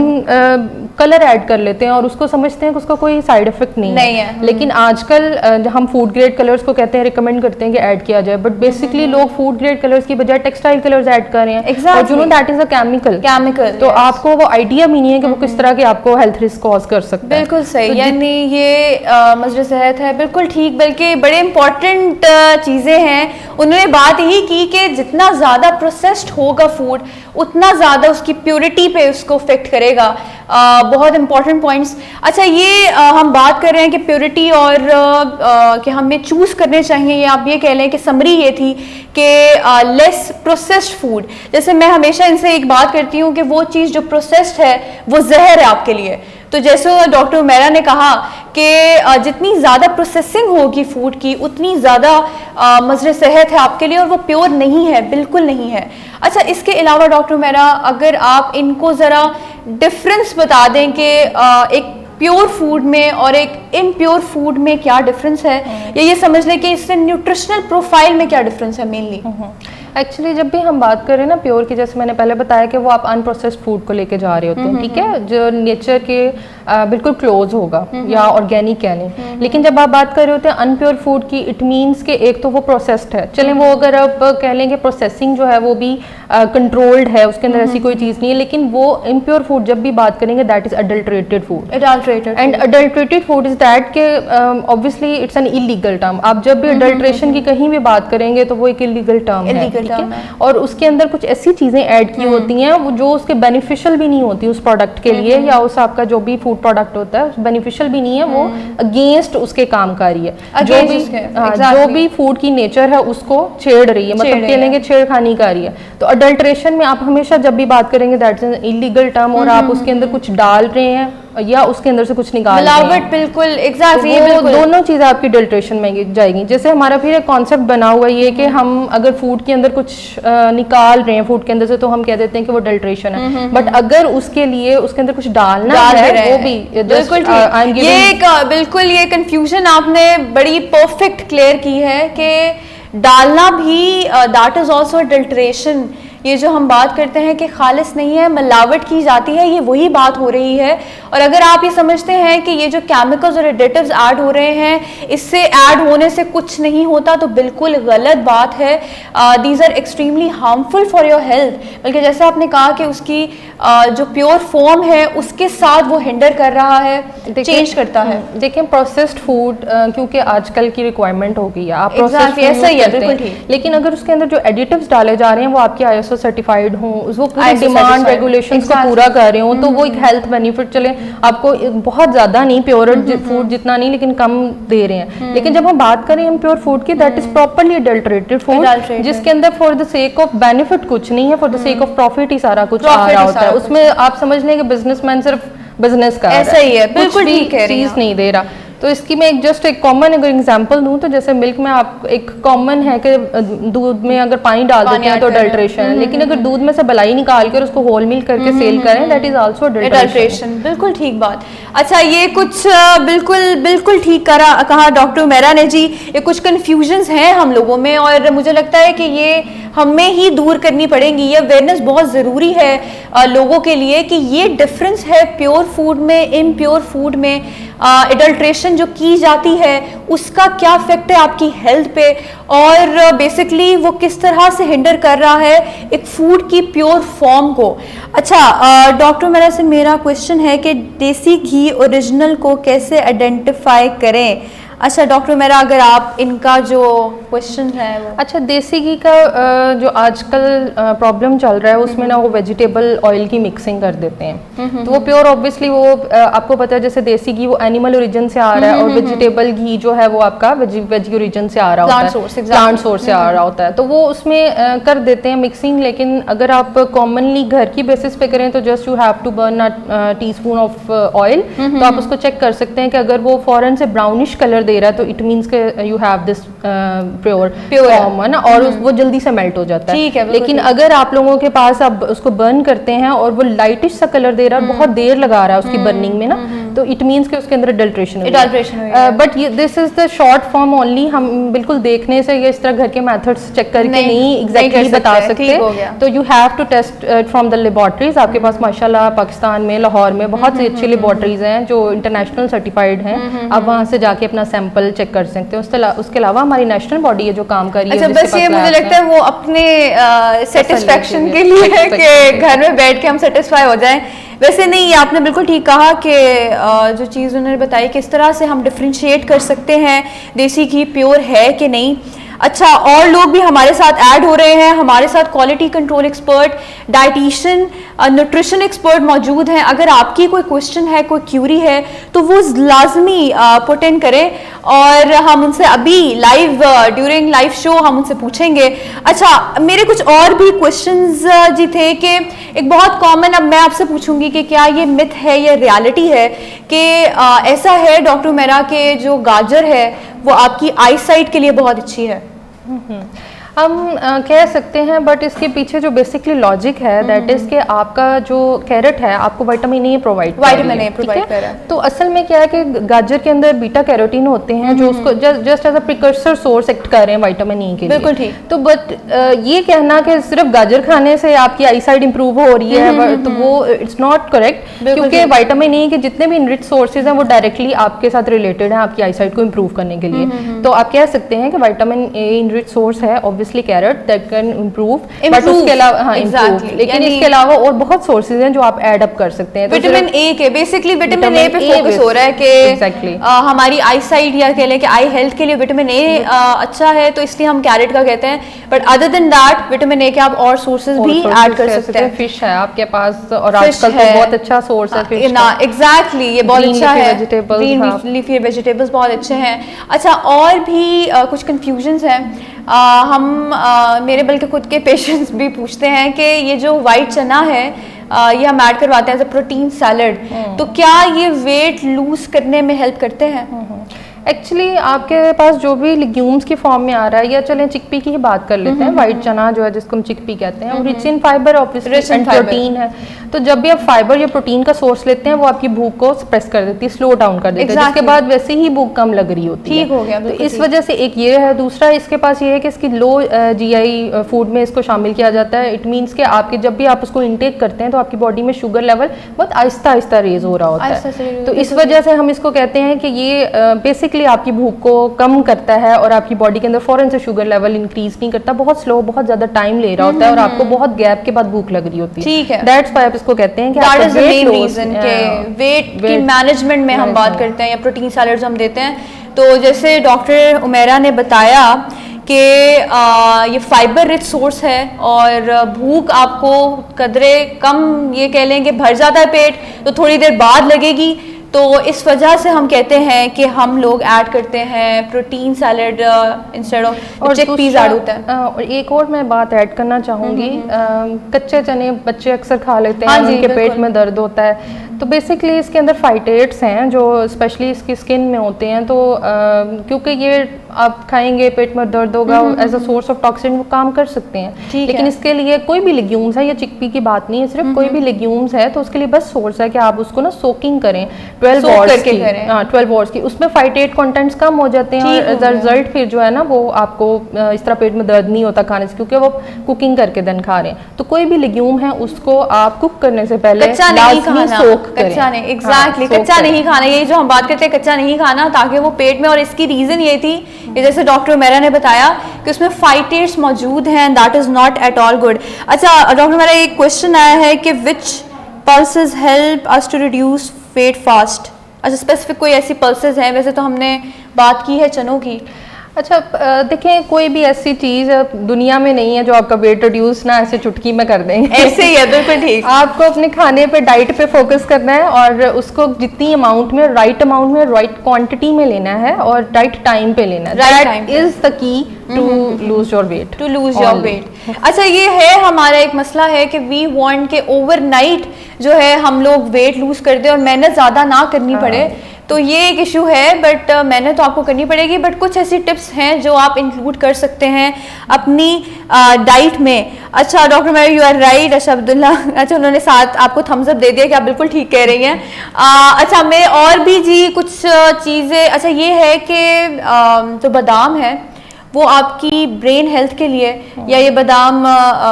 कलर ऐड कर लेते हैं और उसको समझते हैं कि उसका कोई साइड इफेक्ट नहीं है। लेकिन आजकल हम फूड ग्रेड कलर्स को कहते हैं, रिकमेंड करते हैं कि ऐड किया जाए, बट बेसिकली लोग फूड ग्रेड कलर्स की बजाय टेक्सटाइल कलर्स ऐड कर रहे हैं। और you know that is a chemical. तो आपको वो आइडिया भी नहीं है कि वो किस तरह के आपको हेल्थ रिस्क कॉज कर सकता है। बिल्कुल सही। यानी ये मजरे सेहत है, बिल्कुल ठीक, बल्कि बड़े इंपॉर्टेंट चीज़ें हैं। उन्होंने बात यही की कि जितना ज़्यादा प्रोसेस्ड होगा फूड उतना ज़्यादा उसकी प्योरिटी पे उसको अफेक्ट करेगा। बहुत इंपॉर्टेंट पॉइंट्स। अच्छा, ये हम बात कर रहे हैं कि प्योरिटी और कि हमें चूज़ करने चाहिए, या आप ये कह लें कि समरी ये थी कि लेस प्रोसेस्ड फूड। जैसे मैं हमेशा इनसे एक बात करती हूँ कि वो चीज़ जो प्रोसेस्ड है वो जहर है आपके लिए। तो जैसे डॉक्टर उमेरा ने कहा कि जितनी ज़्यादा प्रोसेसिंग होगी फूड की उतनी ज़्यादा मज़र सेहत है आपके लिए, और वो प्योर नहीं है, बिल्कुल नहीं है। अच्छा, इसके अलावा डॉक्टर उमेरा, अगर आप इनको ज़रा डिफरेंस बता दें कि एक प्योर फूड में और एक इम्प्योर फूड में क्या डिफरेंस है, या ये समझ लें कि इससे न्यूट्रिशनल प्रोफाइल में क्या डिफरेंस है मेनली। एक्चुअली जब भी हम बात करें ना प्योर की, जैसे मैंने पहले बताया कि वो आप अनप्रोसेस्ड फूड को लेके जा रहे होते हैं, ठीक है, जो नेचर के बिल्कुल क्लोज होगा या ऑर्गेनिक कह लें। लेकिन जब आप बात कर रहे होते हैं अनप्योर फूड की, इट मीन्स कि एक तो वो प्रोसेस्ड है, चलें वो अगर आप कह लेंगे प्रोसेसिंग जो है वो भी कंट्रोल्ड है, उसके अंदर ऐसी कोई चीज़ नहीं है। लेकिन वो इम्प्योर फूड जब भी बात करेंगे that is adulterated food. And adulterated food is that के obviously it's an illegal term. आप जब भी अडल्ट्रेशन की कहीं भी बात करेंगे तो वो एक इलीगल टर्म है, ठीक है। और उसके अंदर कुछ ऐसी चीजें ऐड की होती हैं जो उसके बेनिफिशियल भी नहीं होती उस प्रोडक्ट के लिए, या उस आपका जो भी फूड प्रोडक्ट होता है बेनिफिशियल भी नहीं है, वो अगेंस्ट उसके कामकारी है। जो भी फूड की नेचर है उसको छेड़ रही है, मतलब कह लेंगे छेड़खानी कर रही है। तो अडल्ट्रेशन में आप हमेशा जब भी बात करेंगे दैट्स एन इलीगल टर्म, और आप उसके अंदर कुछ डाल रहे हैं या उसके अंदर से कुछ निकाल रहे हैं। बिल्कुल एग्जैक्टली, तो दोनों चीजें आपकी अडल्ट्रेशन में जाएगी। जैसे हमारा फिर एक कॉन्सेप्ट बना हुआ ये कि हम अगर फूड के अंदर कुछ निकाल रहे हैं फूड के अंदर से, तो हम कह देते हैं कि वो अडल्ट्रेशन है। बट अगर उसके लिए उसके अंदर कुछ डालना है वो भी बिल्कुल ये कंफ्यूजन आपने बड़ी परफेक्ट क्लियर की है कि डालना भी दैट इज ऑल्सो अडल्ट्रेशन। ये जो हम बात करते हैं कि खालिस नहीं है, मिलावट की जाती है, ये वही बात हो रही है। और अगर आप ये समझते हैं कि ये जो केमिकल्स और एडिटिव्स ऐड हो रहे हैं इससे ऐड होने से कुछ नहीं होता, तो बिल्कुल गलत बात है। These are extremely harmful for your health. बल्कि जैसे आपने कहा कि उसकी जो प्योर फॉर्म है उसके साथ वो हिंडर कर रहा है, चेंज करता है। देखिए प्रोसेस्ड फूड क्योंकि आजकल की रिक्वायरमेंट हो गई है, आप ऐसा ही है, बिल्कुल ठीक। लेकिन अगर उसके अंदर जो एडिटिव्स डाले जा रहे हैं वो आपके ISO सर्टिफाइड हो, वो पूरी डिमांड रेगुलेशंस को पूरा कर रहे हो, तो वो एक हेल्थ बेनिफिट चले आपको बहुत ज्यादा नहीं, प्योर फूड जितना नहीं लेकिन कम दे रहे हैं। लेकिन जब हम बात करें इम्प्योर फूड की, that is properly adulterated food, जिसके अंदर for the sake of benefit कुछ नहीं है, for the sake of profit ही सारा कुछ आ रहा होता है। उसमें आप समझ लें कि बिजनेसमैन सिर्फ बिजनेस का ऐसा ही है, बिल्कुल ठीक है, चीज नहीं दे रहा। तो इसकी मैं जस्ट एक कॉमन अगर एग्जांपल दूं तो जैसे मिल्क में आप एक कॉमन है कि दूध में अगर पानी डाल देते हैं तो अडल्ट्रेशन है, लेकिन अगर दूध में से मलाई निकाल कर उसको होल मिल्क करके सेल करें दैट इज आल्सो अडल्ट्रेशन। बिल्कुल ठीक बात। अच्छा, ये कुछ बिल्कुल ठीक कहा डॉक्टर उमेरा ने जी। ये कुछ कन्फ्यूजन्स हैं हम लोगों में, और मुझे लगता है कि ये हमें ही दूर करनी पड़ेंगी। ये अवेयरनेस बहुत ज़रूरी है लोगों के लिए कि ये डिफरेंस है प्योर फूड में, इम्प्योर फूड में। एडल्ट्रेशन जो की जाती है उसका क्या इफेक्ट है आपकी हेल्थ पे, और बेसिकली वो किस तरह से हिंडर कर रहा है एक फूड की प्योर फॉर्म को। अच्छा डॉक्टर मेरा क्वेश्चन है कि देसी घी ओरिजिनल को कैसे आइडेंटिफाई करें? अच्छा डॉक्टर मेरा, अगर आप इनका जो क्वेश्चन है वो अच्छा, देसी घी का जो आजकल प्रॉब्लम चल रहा है उसमें ना वो वेजिटेबल ऑयल की मिक्सिंग कर देते हैं, तो वो प्योर ऑब्वियसली वो आपको पता है जैसे देसी घी वो एनिमल ओरिजिन से आ रहा है और वेजिटेबल घी जो है वो आपका वेजी ओरिजिन से आ रहा होता है, प्लांट सोर्स से आ रहा होता है, तो वो उसमें कर देते हैं मिक्सिंग। लेकिन अगर आप कॉमनली घर की बेसिस पे करें तो just you have to burn a teaspoon of oil, तो आप उसको चेक कर सकते हैं कि अगर वो फौरन से ब्राउनिश कलर दे रहा है तो इट मीन्स के you have this pure form है ना, और वो जल्दी से मेल्ट हो जाता है। लेकिन अगर आप लोगों के पास आप उसको बर्न करते हैं और वो लाइटिश सा कलर दे रहा है, बहुत देर लगा रहा है उसकी बर्निंग में ना, तो इट मीन्स के उसके अंदर अडल्ट्रेशन है। But this is the short form only, हम बिल्कुल देखने से या इस तरह घर के मेथड्स चेक करके नहीं एग्जैक्टली बता सकते, तो you have to test from the laboratories. आपके पास माशाल्लाह पाकिस्तान में लाहौर में बहुत सी अच्छी लेबोरेटरीज हैं जो इंटरनेशनल सर्टिफाइड हैं, आप वहाँ से जाके अपना सैंपल चेक कर सकते हैं। उसके अलावा हमारी नेशनल बॉडी है जो काम कर रही है। अच्छा, बस ये मुझे लगता है वो अपने सेटिस्फेक्शन के लिए है कि घर में बैठ के हम सेटिस्फाई हो जाएं। वैसे नहीं, आपने बिल्कुल ठीक कहा कि जो चीज़ उन्होंने बताई किस तरह से हम डिफ्रेंशिएट कर सकते हैं देसी घी प्योर है कि नहीं। अच्छा, और लोग भी हमारे साथ ऐड हो रहे हैं, हमारे साथ quality control expert, dietitian, nutrition expert मौजूद हैं। अगर आपकी कोई क्वेश्चन है, कोई क्यूरी है तो वो लाजमी पुट इन करें और हम उनसे अभी लाइव ड्यूरिंग लाइव शो हम उनसे पूछेंगे। अच्छा, मेरे कुछ और भी क्वेश्चंस जी थे कि एक बहुत कॉमन, अब मैं आपसे पूछूंगी कि क्या ये मिथ है या रियलिटी है कि ऐसा है डॉक्टर मेरा कि जो गाजर है वो आपकी आई साइट के लिए बहुत अच्छी है। हम कह सकते हैं, बट इसके पीछे जो बेसिकली लॉजिक है दैट इज कि आपका जो कैरेट है आपको विटामिन ए प्रोवाइड कर रहा है। तो असल में क्या है कि गाजर के अंदर बीटा कैरोटीन होते हैं जो उसको just as a precursor source act कर रहे हैं विटामिन ई के लिए। बिल्कुल ठीक। तो बट ये कहना कि सिर्फ गाजर खाने से आपकी आई साइट इंप्रूव हो रही है तो वो इट्स नॉट करेक्ट, क्योंकि विटामिन ई के जितने भी इनरिच सोर्सेज हैं वो डायरेक्टली आपके साथ रिलेटेड हैं आपकी आई साइट को इंप्रूव करने के लिए। तो आप कह सकते हैं कि विटामिन ए इनरिच सोर्स है obviously carrot that can improve, but उसके अलावा हाँ एग्जैक्टली, लेकिन इसके अलावा और बहुत सोर्सेज हैं जो आप ऐड अप कर सकते हैं। विटामिन ए के बेसिकली विटामिन ए पे फोकस हो रहा है कि एग्जैक्टली हमारी आई साइट या कह लें कि आई हेल्थ के लिए विटामिन ए अच्छा है, तो इसलिए हम कैरेट का कहते हैं। But other than that vitamin A के आप और सोर्सेज भी ऐड कर सकते हैं। फिश है आपके पास और आजकल तो बहुत अच्छा सोर्स है फिश ना, एग्जैक्टली ये बहुत अच्छा है, वेजिटेबल्स, लीफी वेजिटेबल्स बहुत अच्छे हैं। अच्छा, और भी कुछ कंफ्यूजन्स हैं, हम मेरे बल्कि खुद के पेशेंट्स भी पूछते हैं कि ये जो वाइट चना है ये हम ऐड करवाते हैं एज अ प्रोटीन सैलड, तो क्या ये वेट लूज करने में हेल्प करते हैं? एक्चुअली आपके पास जो भी लिग्यूम्स की फॉर्म में आ रहा है, या चलें चिकपी की ही बात कर लेते हैं, वाइट चना जो है जिसको हम चिकपी कहते हैं, rich in fibre obviously and protein है। तो जब भी आप फाइबर या प्रोटीन का सोर्स लेते हैं वो आपकी भूख को सप्रेस कर देती है, स्लो डाउन कर देती है, जिसके बाद वैसे ही भूख कम लग रही होती है। ठीक हो गया। तो इस वजह से एक ये है। दूसरा इसके पास ये है कि इसकी लो जीआई फूड में इसको शामिल किया जाता है। इट मीन्स कि आपके जब भी आप उसको इनटेक करते हैं तो आपकी बॉडी में शुगर लेवल बहुत आहिस्ता आहिस्ता रेज हो रहा होता है। तो इस वजह से हम इसको कहते हैं कि ये बेसिकली आपकी भूख को कम करता है और आपकी बॉडी के अंदर फौरन से शुगर लेवल इंक्रीज नहीं करता, बहुत स्लो, बहुत ज्यादा टाइम ले रहा होता है और आपको बहुत गैप के बाद भूख लग रही होती है। ठीक है, दैट्स व्हाई आप इसको कहते हैं कि that is the main reason के वेट की मैनेजमेंट में हम बात करते हैं या प्रोटीन सैलड्स हम देते हैं। तो जैसे डॉक्टर उमेरा ने बताया कि ये फाइबर रिच सोर्स है और भूख आपको कदरे कम, ये कह लें कि भर जाता है पेट तो थोड़ी देर बाद लगेगी, तो इस वजह से हम कहते हैं कि हम लोग ऐड करते हैं protein salad instead of chickpeas add होता है। और एक और मैं बात ऐड करना चाहूँगी, कच्चे चने बच्चे अक्सर खा लेते हैं, उनके पेट में दर्द होता है, तो बेसिकली इसके अंदर फाइटेट्स हैं जो स्पेशली इसकी स्किन में होते हैं। तो क्योंकि ये आप खाएंगे पेट में दर्द होगा, as a source of toxin वो काम कर सकते हैं, लेकिन इसके लिए कोई भी लेग्यूम्स है, ये चिकपी की बात नहीं है, सिर्फ कोई भी लेग्यूम्स है तो उसके लिए बस सोर्स है कि आप उसको ना सोकिंग करें 12 आवर्स की, उसमें फाइटेट कंटेंट्स कम हो जाते हैं और एज अ रिजल्ट फिर जो है ना वो आपको इस तरह पेट में दर्द नहीं होता खाने से, क्योंकि वो कुकिंग करके देन खा रहे हैं। तो कोई भी लेग्यूम है उसको आप कुक करने से पहले लाजमी सोक करें। कच्चा नहीं, एग्जैक्टली कच्चा नहीं खाना, यही जो हम बात करते हैं कच्चा नहीं खाना, ताकि वो पेट में, और इसकी रीजन ये थी कि जैसे डॉक्टर मेरा ने बताया कि उसमें फाइटेट्स मौजूद हैं, that is not at all good. अच्छा डॉक्टर मेरा एक क्वेश्चन आया है कि which pulses help us to reduce weight fast? अच्छा, स्पेसिफिक कोई ऐसी पल्सेस हैं? वैसे तो हमने बात की है चनों की। अच्छा, देखें कोई भी ऐसी चीज़ दुनिया में नहीं है जो आपका वेट रिड्यूस ना ऐसे चुटकी में कर देंगे। ऐसे ही है, बिल्कुल ठीक। आपको अपने खाने पे, डाइट पे फोकस करना है और उसको जितनी अमाउंट में, राइट अमाउंट में, राइट क्वांटिटी में लेना है और राइट टाइम पे लेना है। That is the key to lose your weight, to lose your weight. अच्छा, ये है हमारा एक मसला है कि वी वांट के ओवरनाइट जो है हम लोग वेट लूज कर दें और मेहनत ज़्यादा ना करनी पड़े, तो ये एक इशू है। बट मेहनत तो आपको करनी पड़ेगी, बट कुछ ऐसी टिप्स हैं जो आप इंक्लूड कर सकते हैं अपनी डाइट में। अच्छा doctor Mary, you are right. अच्छा अब्दुल्ला, अच्छा उन्होंने साथ आपको थम्स अप दे दिया कि आप बिल्कुल ठीक कह रही हैं। अच्छा, मैं और भी जी कुछ चीज़ें, अच्छा ये है कि जो बादाम है वो आपकी ब्रेन हेल्थ के लिए, या ये बादाम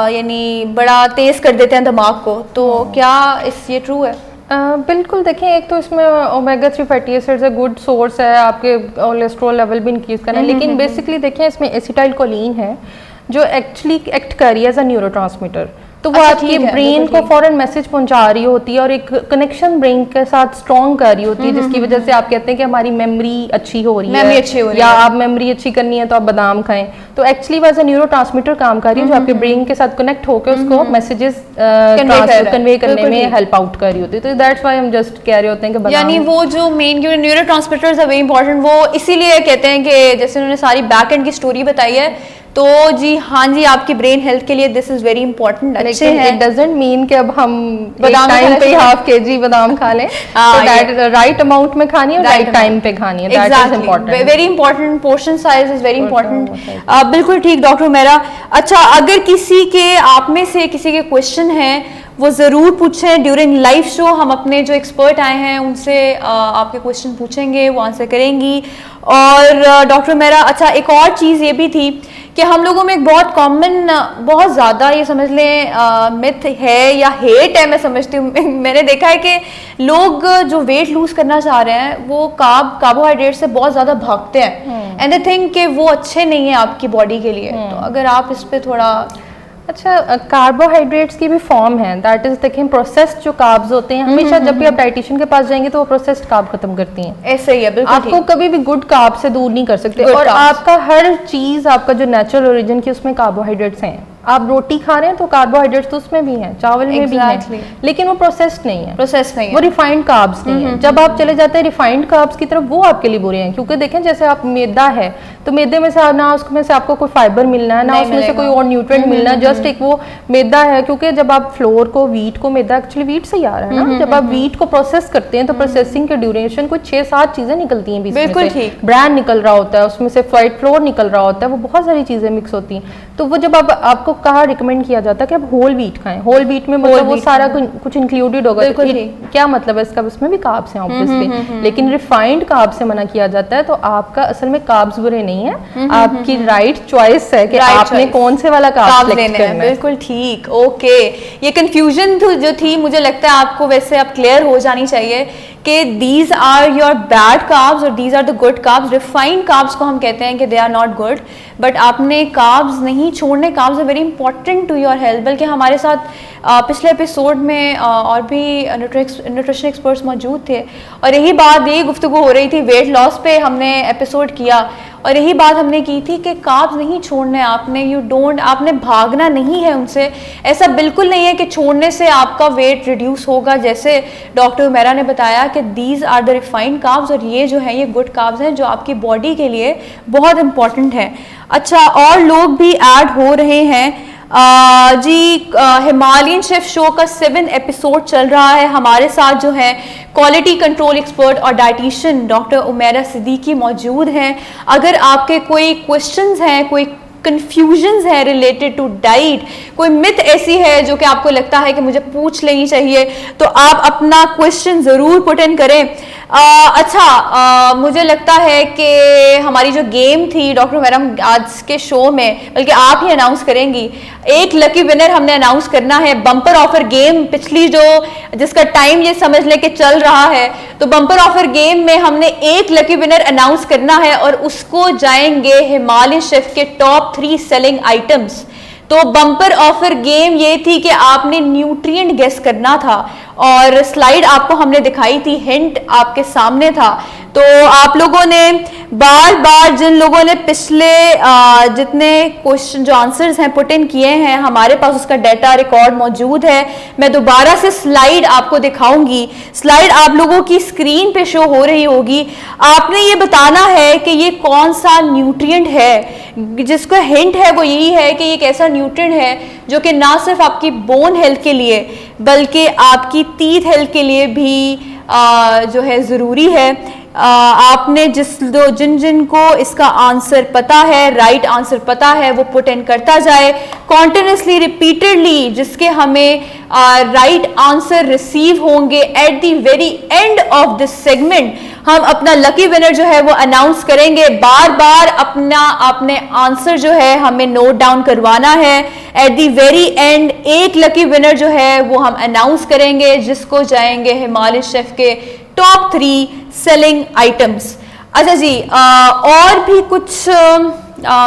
यानी बड़ा तेज़ कर देते हैं दिमाग को, तो क्या ये ट्रू है? बिल्कुल, देखें एक तो इसमें ओमेगा 3 फैटी एसिड्स है, गुड सोर्स है, आपके कोलेस्ट्रॉल लेवल भी इंक्रीज करना है। लेकिन बेसिकली देखें इसमें एसिटाइलकोलिन है जो एक्चुअली एक्ट कर रही है एज अ न्यूरोट्रांसमीटर, तो वो आपकी ब्रेन को फॉरन मैसेज पहुंचा रही होती है और एक कनेक्शन ब्रेन के साथ स्ट्रॉन्ग कर रही होती है, जिसकी वजह से आप कहते हैं कि हमारी मेमोरी अच्छी हो रही है, या आप मेमोरी अच्छी करनी है तो आप बादाम खाएं। तो एक्चुअली वैसे न्यूरोट्रांसमीटर काम कर रही है जो आपके ब्रेन के साथ कनेक्ट होकर उसको मैसेजेस कन्वे करने में हेल्प आउट कर रही होती है। तो दैट्स व्हाई हम जस्ट कह रहे होते हैं कि यानी वो जो मेन न्यूरोट्रांसमीटर्स है वेरी इंपॉर्टेंट, वो इसीलिए कहते हैं कि जैसे उन्होंने सारी बैक एंड की स्टोरी बताई है, तो जी हाँ जी, आपकी ब्रेन हेल्थ के लिए दिस इज वेरी इंपॉर्टेंट। अच्छे हैं, इट डजंट मीन कि अब हम बादाम टाइम पे हाफ केजी बादाम खा लें, तो दैट राइट अमाउंट में खानी है, राइट टाइम पे खानी है, that is important, very important. Portion size is very important. बिल्कुल ठीक डॉक्टर मेरा। अच्छा, अगर किसी के, आप में से किसी के क्वेश्चन हैं वो ज़रूर पूछें ड्यूरिंग लाइव शो। हम अपने जो एक्सपर्ट आए हैं उनसे आपके क्वेश्चन पूछेंगे, वो आंसर करेंगी। और डॉक्टर मेरा, अच्छा एक और चीज़ ये भी थी कि हम लोगों में एक बहुत कॉमन, बहुत ज़्यादा ये समझ लें मिथ है या हेट है, मैं समझती हूँ मैंने देखा है कि लोग जो वेट लूज़ करना चाह रहे हैं वो कार्बोहाइड्रेट से बहुत ज़्यादा भागते हैं एंड दे थिंक कि वो अच्छे नहीं है आपकी बॉडी के लिए। तो अगर आप इस पर थोड़ा, अच्छा, कार्बोहाइड्रेट्स की भी फॉर्म है, दैट इज देखें प्रोसेस्ड जो कार्ब्स होते हैं, हमेशा जब भी आप डाइटिशियन के पास जाएंगे तो वो प्रोसेस्ड कार्ब खत्म करती हैं। ऐसे ही है, बिल्कुल आपको कभी भी गुड कार्ब से दूर नहीं कर सकते, और आपका हर चीज, आपका जो नेचुरल ओरिजिन की, उसमें कार्बोहाइड्रेट्स हैं। आप रोटी खा रहे हैं तो कार्बोहाइड्रेट्स तो उसमें भी हैं, चावल में भी हैं, लेकिन वो प्रोसेस्ड नहीं है, वो रिफाइंड कार्ब्स नहीं है। जब आप चले जाते हैं रिफाइंड कार्ब्स की तरफ, वो आपके लिए बुरे हैं, क्योंकि देखें जैसे आप मैदा है तो मैदे में से ना उसमें से आपको कोई फाइबर मिलना है, ना उसमें से कोई और न्यूट्रिएंट मिलना है, जस्ट एक वो मैदा है। क्योंकि जब आप फ्लोर को, वीट को, मैदा एक्चुअली वीट से ही आ रहा है ना, जब आप वीट को प्रोसेस करते हैं तो प्रोसेसिंग के ड्यूरेशन कुछ 6-7 चीजें निकलती हैं, बिल्कुल ठीक, ब्रांड निकल रहा होता है, उसमें से व्हाइट फ्लोर निकल रहा होता है, वो बहुत सारी चीजें मिक्स होती हैं। तो वो जब आपको कहा, रिकमेंड किया जाता है कि आप होल व्हीट खाएं, होल व्हीट में मतलब वो सारा कुछ इंक्लूडेड होगा। क्या मतलब है इसका? उसमें भी कार्ब्स हैं ऑब्वियसली, लेकिन रिफाइंड कार्ब से मना किया जाता है। तो आपका असल में कार्ब्स बुरे नहीं है, आपकी राइट चॉइस है कि आपने कौन से वाला कार्ब लेना है। बिल्कुल ठीक, ओके। ये कंफ्यूजन जो थी, मुझे लगता है आपको वैसे अब क्लियर हो जानी चाहिए कि these are your bad carbs और these are the good carbs. Refined carbs को हम कहते हैं कि they are not good, but आपने कार्ब्स नहीं छोड़ने। Carbs are very important to your health. बल्कि हमारे साथ पिछले एपिसोड में और भी न्यूट्रिशन एक्सपर्ट्स मौजूद थे और यही बात, यही गुफ्तगू हो रही थी, वेट लॉस पे हमने एपिसोड किया और यही बात हमने की थी कि कार्ब्स नहीं छोड़ने आपने, आपने भागना नहीं है उनसे। ऐसा बिल्कुल नहीं है कि छोड़ने से आपका वेट रिड्यूस होगा, जैसे डॉक्टर उमेरा ने बताया कि these are the refined carbs और ये जो है ये गुड कार्ब्स हैं जो आपकी बॉडी के लिए बहुत इंपॉर्टेंट है। अच्छा, और लोग भी ऐड हो रहे हैं जी। हिमालयन शेफ शो का 7 एपिसोड चल रहा है। हमारे साथ जो है क्वालिटी कंट्रोल एक्सपर्ट और डाइटिशियन डॉक्टर उमेरा सिद्दीकी मौजूद हैं। अगर आपके कोई क्वेश्चंस हैं, कोई कन्फ्यूजन्स है रिलेटेड टू डाइट, कोई मिथ ऐसी है जो कि आपको लगता है कि मुझे पूछ लेनी चाहिए, तो आप अपना क्वेश्चन ज़रूर पुट इन करें। अच्छा, मुझे लगता है कि हमारी जो गेम थी डॉक्टर मैडम आज के शो में, बल्कि आप ही अनाउंस करेंगी, एक लकी विनर हमने अनाउंस करना है। बम्पर ऑफर गेम पिछली जिसका टाइम ये समझ लें कि चल रहा है, तो बम्पर ऑफर गेम में हमने एक लकी विनर अनाउंस करना है और उसको जाएंगे हिमालयन शेफ के टॉप 3 सेलिंग आइटम्स। तो बम्पर ऑफर गेम ये थी कि आपने न्यूट्रिएंट गेस करना था और स्लाइड आपको हमने दिखाई थी, हिंट आपके सामने था। तो आप लोगों ने बार बार, जिन लोगों ने पिछले जितने क्वेश्चन जो आंसर्स हैं पुट इन किए हैं, हमारे पास उसका डाटा रिकॉर्ड मौजूद है। मैं दोबारा से स्लाइड आपको दिखाऊंगी। स्लाइड आप लोगों की स्क्रीन पे शो हो रही होगी। आपने ये बताना है कि ये कौन सा न्यूट्रिएंट है। जिसका हिंट है वो यही है कि ये एक ऐसा न्यूट्रिएंट है जो कि ना सिर्फ आपकी बोन हेल्थ के लिए बल्कि आपकी टीथ हेल्थ के लिए भी जो है ज़रूरी है। आपने जिन को इसका आंसर पता है, राइट आंसर पता है, वो पुट इन करता जाए कॉन्टिन्यूसली, रिपीटेडली, जिसके हमें राइट आंसर रिसीव होंगे। At the very end of this segment हम अपना लकी विनर जो है वो अनाउंस करेंगे। बार बार अपने आंसर जो है हमें नोट डाउन करवाना है। एट द वेरी एंड एक लकी विनर जो है वो हम अनाउंस करेंगे, जिसको जाएंगे हिमालय शेफ के टॉप 3 सेलिंग आइटम्स। अच्छा जी, और भी कुछ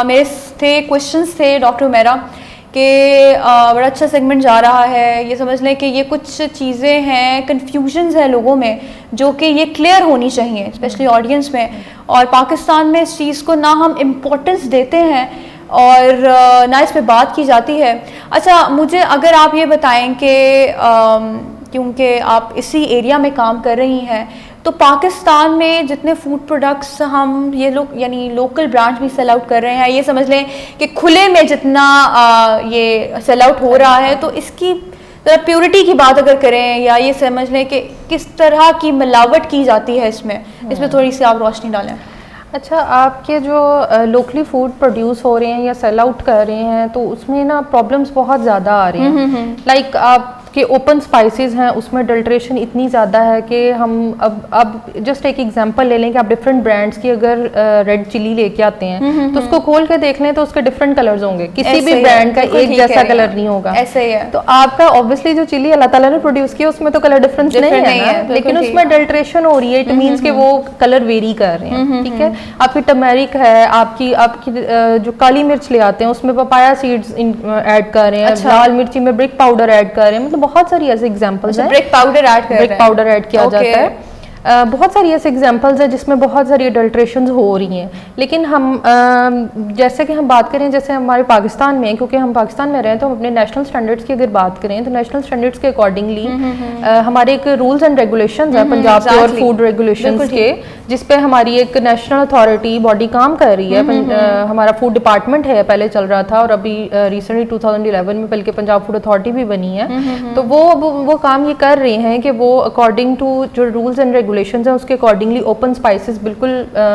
मेरे थे क्वेश्चंस थे डॉक्टर मेरा कि बड़ा अच्छा सेगमेंट जा रहा है। ये समझ लें कि ये कुछ चीज़ें हैं, कन्फ्यूजन्स हैं लोगों में, जो कि ये क्लियर होनी चाहिए, स्पेशली ऑडियंस में। और पाकिस्तान में इस चीज़ को ना हम इम्पोर्टेंस देते हैं और ना इस पर बात की जाती है। अच्छा, मुझे अगर आप ये बताएं कि क्योंकि आप इसी एरिया में काम कर रही हैं, तो पाकिस्तान में जितने फूड प्रोडक्ट्स हम ये लोग यानी लोकल ब्रांड्स भी सेल आउट कर रहे हैं, ये समझ लें कि खुले में जितना ये सेल आउट हो रहा है, तो इसकी प्योरिटी की बात अगर करें, या ये समझ लें कि किस तरह की मिलावट की जाती है इसमें थोड़ी सी आप रोशनी डालें। अच्छा, आपके जो लोकली फूड प्रोड्यूस हो रहे हैं या सेल आउट कर रहे हैं, तो उसमें ना प्रॉब्लम्स बहुत ज़्यादा आ रही हैं। लाइक आपके ओपन स्पाइसेस हैं, उसमें अडल्ट्रेशन इतनी ज़्यादा है कि हम अब जस्ट एक एग्जांपल ले लें कि आप डिफरेंट ब्रांड्स की अगर रेड चिली लेके आते हैं तो उसको खोल के देख लें तो उसके डिफरेंट कलर्स होंगे, किसी भी ब्रांड का एक जैसा कलर नहीं होगा। ऐसे ही है। तो आपका ऑब्वियसली जो चिली अल्लाह ताला ने प्रोड्यूस किया उसमें तो कलर डिफरेंस नहीं है, लेकिन उसमें अडल्ट्रेशन हो रही है। इट मीन्स कि वो कलर वेरी कर रहे हैं। ठीक है, आपकी टर्मरिक है, आपकी जो काली मिर्च ले आते हैं उसमें पपाया सीड्स ऐड कर रहे हैं, लाल मिर्ची में ब्रिक पाउडर ऐड कर रहे हैं, मतलब बहुत सारी ऐसे एग्जांपल्स हैं। ब्रिक पाउडर ऐड किया जाता है। बहुत सारी ऐसे एग्जांपल्स हैं जिसमें बहुत सारी अडल्ट्रेशंस हो रही हैं। लेकिन हम जैसे कि हम बात करें, जैसे हमारे पाकिस्तान में, क्योंकि हम पाकिस्तान में रहें, तो हम अपने नेशनल स्टैंडर्ड्स की अगर बात करें तो नेशनल स्टैंडर्ड्स के अकॉर्डिंगली हमारे एक रूल्स एंड रेगुलेशंस हैं पंजाब प्योर फूड रेगुलेशंस के, जिस पे हमारी एक नेशनल अथॉरिटी बॉडी काम कर रही है। हमारा फूड डिपार्टमेंट है, पहले चल रहा था, और अभी रिसेंटली 2011 में बल्कि पंजाब फूड अथॉरिटी भी बनी है। तो वो काम ये कर रहे हैं कि वो अकॉर्डिंग टू जो रूल्स एंड रेगुलेशंस हैं उसके अकॉर्डिंगली ओपन स्पाइसेस बिल्कुल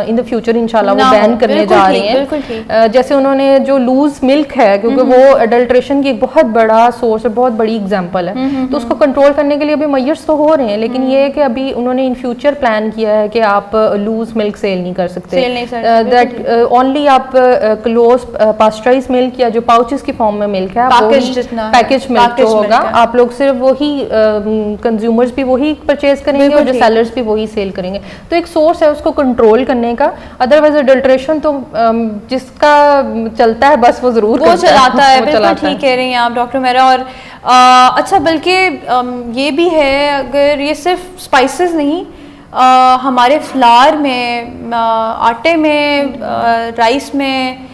इन द फ्यूचर इंशाल्लाह वो बैन करने जा रहे हैं। जैसे उन्होंने जो लूज मिल्क है, क्योंकि वो अडल्ट्रेशन की एक बहुत बड़ा सोर्स और बहुत बड़ी एग्जांपल है, तो उसको कंट्रोल करने के लिए अभी मेजर्स तो हो रहे हैं, लेकिन ये है कि अभी उन्होंने इन फ्यूचर प्लान किया है कि आप लूज मिल्क सेल नहीं कर सकते। दैट ओनली आप क्लोज पास्चराइज्ड मिल्क या जो पाउचेस की फॉर्म में मिल्क है, पैकेज मिल्क जो होगा, आप लोग सिर्फ वही कंज्यूमर्स भी वही परचेज करेंगे और जो सेलर्स भी वही सेल करेंगे। तो एक सोर्स है उसको कंट्रोल करने का। अदरवाइज अडल्ट्रेशन तो जिसका चलता है बस वो जरूर वो चलाता है। बिल्कुल ठीक कह रही हैं आप डॉक्टर मेरा। और अच्छा, बल्कि ये भी है, अगर ये सिर्फ स्पाइसेस नहीं, हमारे फ्लावर में, आटे में, राइस में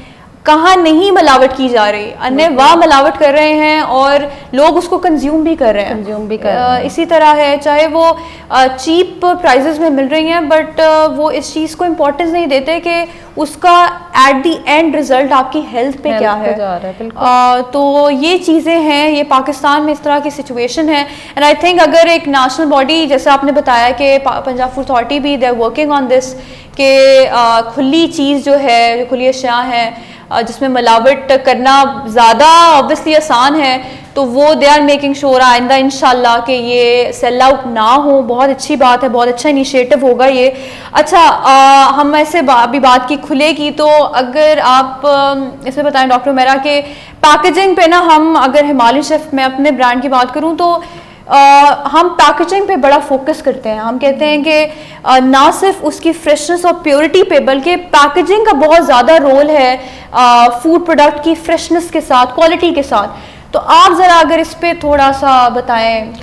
कहाँ नहीं मिलावट की जा रही, अन्य वाह मिलावट कर रहे हैं और लोग उसको कंज्यूम भी कर रहे हैं। इसी तरह है, चाहे वो चीप प्राइजेस में मिल रही हैं, बट वो इस चीज़ को इम्पोर्टेंस नहीं देते कि उसका एट द एंड रिजल्ट आपकी हेल्थ पे क्या है। तो ये चीज़ें हैं, ये पाकिस्तान में इस तरह की सिचुएशन है। एंड आई थिंक अगर एक नेशनल बॉडी, जैसे आपने बताया कि पंजाब फूड अथॉरिटी भी they are working on this, कि खुली चीज़ जो है, जो खुली अशिया है जिसमें मिलावट करना ज़्यादा ऑब्वियसली आसान है, तो वो दे आर मेकिंग श्योर आइंदा इंशाल्लाह कि ये सेल आउट ना हो। बहुत अच्छी बात है, बहुत अच्छा इनिशिएटिव होगा ये। अच्छा, हम ऐसे अभी बात की खुले की, तो अगर आप इसमें बताएं डॉक्टर मेरा कि पैकेजिंग पे ना, हम अगर हिमालय शेफ में अपने ब्रांड की बात करूँ तो हम पैकेजिंग पे बड़ा फोकस करते हैं। हम कहते हैं कि ना सिर्फ उसकी फ्रेशनेस और प्योरिटी पे, बल्कि पैकेजिंग का बहुत ज़्यादा रोल है फूड प्रोडक्ट की फ्रेशनेस के साथ, क्वालिटी के साथ। तो आप ज़रा अगर इस पे थोड़ा सा बताएं।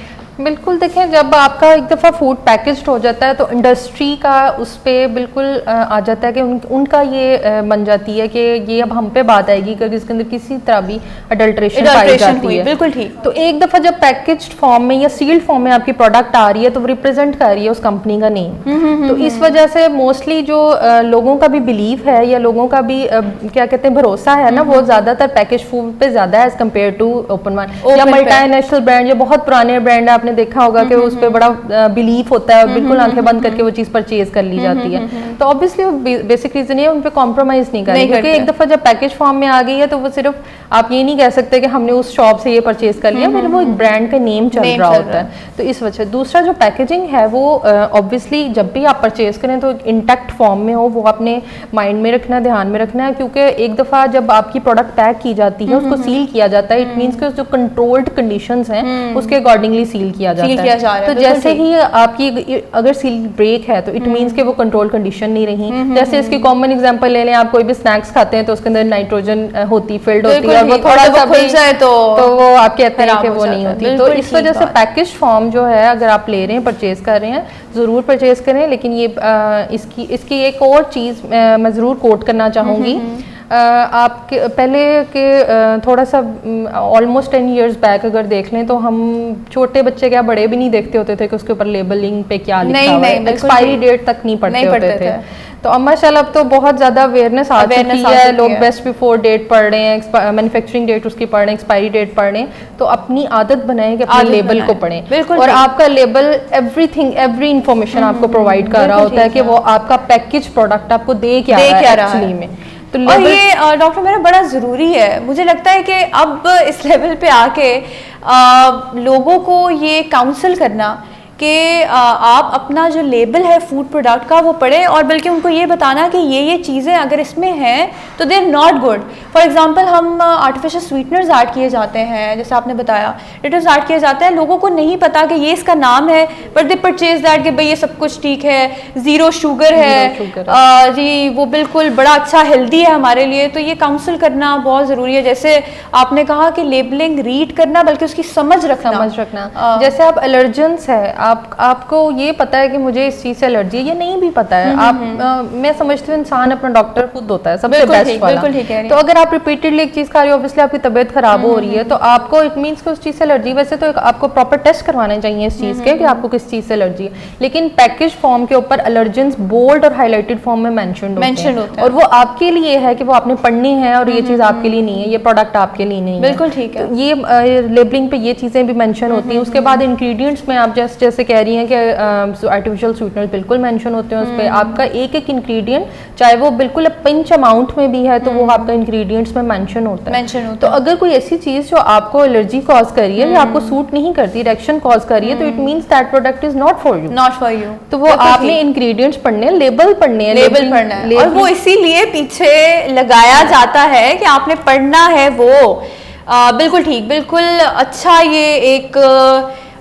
बिल्कुल देखें, जब आपका एक दफ़ा फूड पैकेज्ड हो जाता है तो इंडस्ट्री का उस पर बिल्कुल आ जाता है कि उनका ये बन जाती है कि ये अब हम पे बात आएगी कि इसके अंदर किसी तरह भी अडल्ट्रेशन पाई जाती है। बिल्कुल ठीक। तो एक दफ़ा जब पैकेज्ड फॉर्म में या सील्ड फॉर्म में आपकी प्रोडक्ट आ रही है तो वो रिप्रेजेंट कर रही है उस कंपनी का नेम। तो इस वजह से मोस्टली जो लोगों का भी बिलीव है या लोगों का भी क्या कहते हैं भरोसा है ना, वो ज़्यादातर पैकेज फूड पे ज़्यादा है as compare to open one या मल्टीनेशनल ब्रांड या बहुत पुराने ब्रांड है। आपने देखा होगा कि उस पर बड़ा बिलीव होता है और बिल्कुल आंखें बंद करके वो चीज़ परचेज कर ली जाती है। तो ऑब्वियसली बेसिक रीजन ये उन पर कॉम्प्रोमाइज़ नहीं करेंगे, क्योंकि एक दफ़ा जब पैकेज फॉर्म में आ गई है तो वो सिर्फ आप ये नहीं कह सकते कि हमने उस शॉप से ये परचेज कर लिया, फिर वो एक ब्रांड का नेम चल रहा होता है। तो इस वजह दूसरा जो पैकेजिंग है वो ऑब्वियसली जब भी आप परचेज करें तो इंटैक्ट फॉर्म में हो, वो अपने माइंड में रखना, ध्यान में रखना है, क्योंकि एक दफ़ा जब आपकी प्रोडक्ट पैक की जाती है उसको सील किया जाता है। इट मीन्स कि जो कंट्रोल्ड कंडीशंस हैं उसके अकॉर्डिंगली सील किया जाता है। तो जैसे ही आपकी अगर सील ब्रेक है तो इट मीन्स कि वो कंट्रोल कंडीशन नहीं रही। जैसे इसकी कॉमन एग्जांपल ले लें, आप कोई भी स्नैक्स खाते हैं तो उसके अंदर नाइट्रोजन होती फिल्ड होती है और वो थोड़ा सा खुल जाए तो वो आप कहते हैं कि वो नहीं होती। तो इस वजह से पैकेज फॉर्म जो है अगर आप ले रहे हैं, परचेज कर रहे हैं, ज़रूर परचेज करें। लेकिन ये इसकी एक और चीज़ मैं ज़रूर कोट करना चाहूँगी। आपके पहले के थोड़ा सा ऑलमोस्ट 10 years बैक अगर देख लें तो हम छोटे बच्चे क्या बड़े भी नहीं देखते होते थे कि उसके ऊपर लेबलिंग पे क्या लिखा हुआ है, एक्सपायरी डेट तक नहीं पढ़ते होते थे। तो माशाल्लाह अब तो बहुत ज़्यादा अवेयरनेस आ चुकी है, लोग बेस्ट बिफोर डेट पढ़ रहे हैं, मैन्युफैक्चरिंग डेट उसकी पढ़ रहे हैं, एक्सपायरी डेट पढ़ रहे हैं। तो अपनी आदत बनाएं कि अपने लेबल को पढ़ें, और आपका लेबल एवरी इंफॉर्मेशन आपको प्रोवाइड कर रहा होता है कि वो आपका पैकेज प्रोडक्ट आपको दे क्या रहा है एक्चुअली में। तो और ये डॉक्टर मेरा बड़ा ज़रूरी है, मुझे लगता है कि अब इस लेवल पे आके लोगों को ये काउंसल करना कि आप अपना जो लेबल है फूड प्रोडक्ट का वो पढ़ें, और बल्कि उनको ये बताना कि ये चीज़ें अगर इसमें हैं तो they are not good. For example हम आर्टिफिशियल स्वीटनर्स ऐड किए जाते हैं, जैसे आपने बताया एडिटिव्स ऐड किए जाते हैं, लोगों को नहीं पता कि ये इसका नाम है, बट दे परचेज दैट कि भाई ये सब कुछ ठीक है, ज़ीरो शुगर है, जी वो बिल्कुल बड़ा अच्छा हेल्दी है हमारे लिए। तो ये काउंसिल करना बहुत ज़रूरी है। जैसे आपने कहा कि लेबलिंग रीड करना, बल्कि उसकी समझ रखना। जैसे आप एलर्जेंस है, आपको ये पता है कि मुझे इस चीज़ से एलर्जी है, ये नहीं भी पता है, मैं समझती हूँ इंसान अपना डॉक्टर खुद होता है सबसे बेस्ट वाला। तो अगर आप रिपीटेडली एक चीज़ खा रहे हो, ऑब्वियसली आपकी तबीयत खराब हो रही है, तो आपको इट मीन्स कि उस चीज़ से एलर्जी। वैसे तो आपको प्रॉपर टेस्ट करवाने चाहिए इस चीज़ के कि आपको किस चीज़ से एलर्जी है, लेकिन पैकेज फॉर्म के ऊपर एलर्जेंस बोल्ड और हाईलाइटेड फॉर्म में मेंशन होते हैं, और वो आपके लिए है कि वो आपने पढ़नी है, और ये चीज़ आपके लिए नहीं है, ये प्रोडक्ट आपके लिए नहीं है। बिल्कुल ठीक है। ये लेबलिंग पे ये चीज़ें भी मेंशन होती हैं। उसके बाद इंग्रेडिएंट्स में आप जैसे कह रही हैं कि आर्टिफिशियल स्वीटनर्स बिल्कुल मेंशन होते हैं उस पर। आपका एक एक इंग्रेडिएंट चाहे वो बिल्कुल पिंच अमाउंट में भी है तो वो आपका इंग्रेडिएंट्स में मेंशन होता है। तो अगर कोई ऐसी चीज़ जो आपको एलर्जी कॉज कर रही है या आपको सूट नहीं करती, रिएक्शन कॉज कर रही है, तो it means that product is not for you. तो वो आपने इंग्रेडिएंट्स पढ़ने, लेबल पढ़ने हैं, लेबल पढ़ना है, और वो इसीलिए पीछे लगाया जाता है कि आपने पढ़ना है वो। बिल्कुल ठीक, बिल्कुल अच्छा। ये एक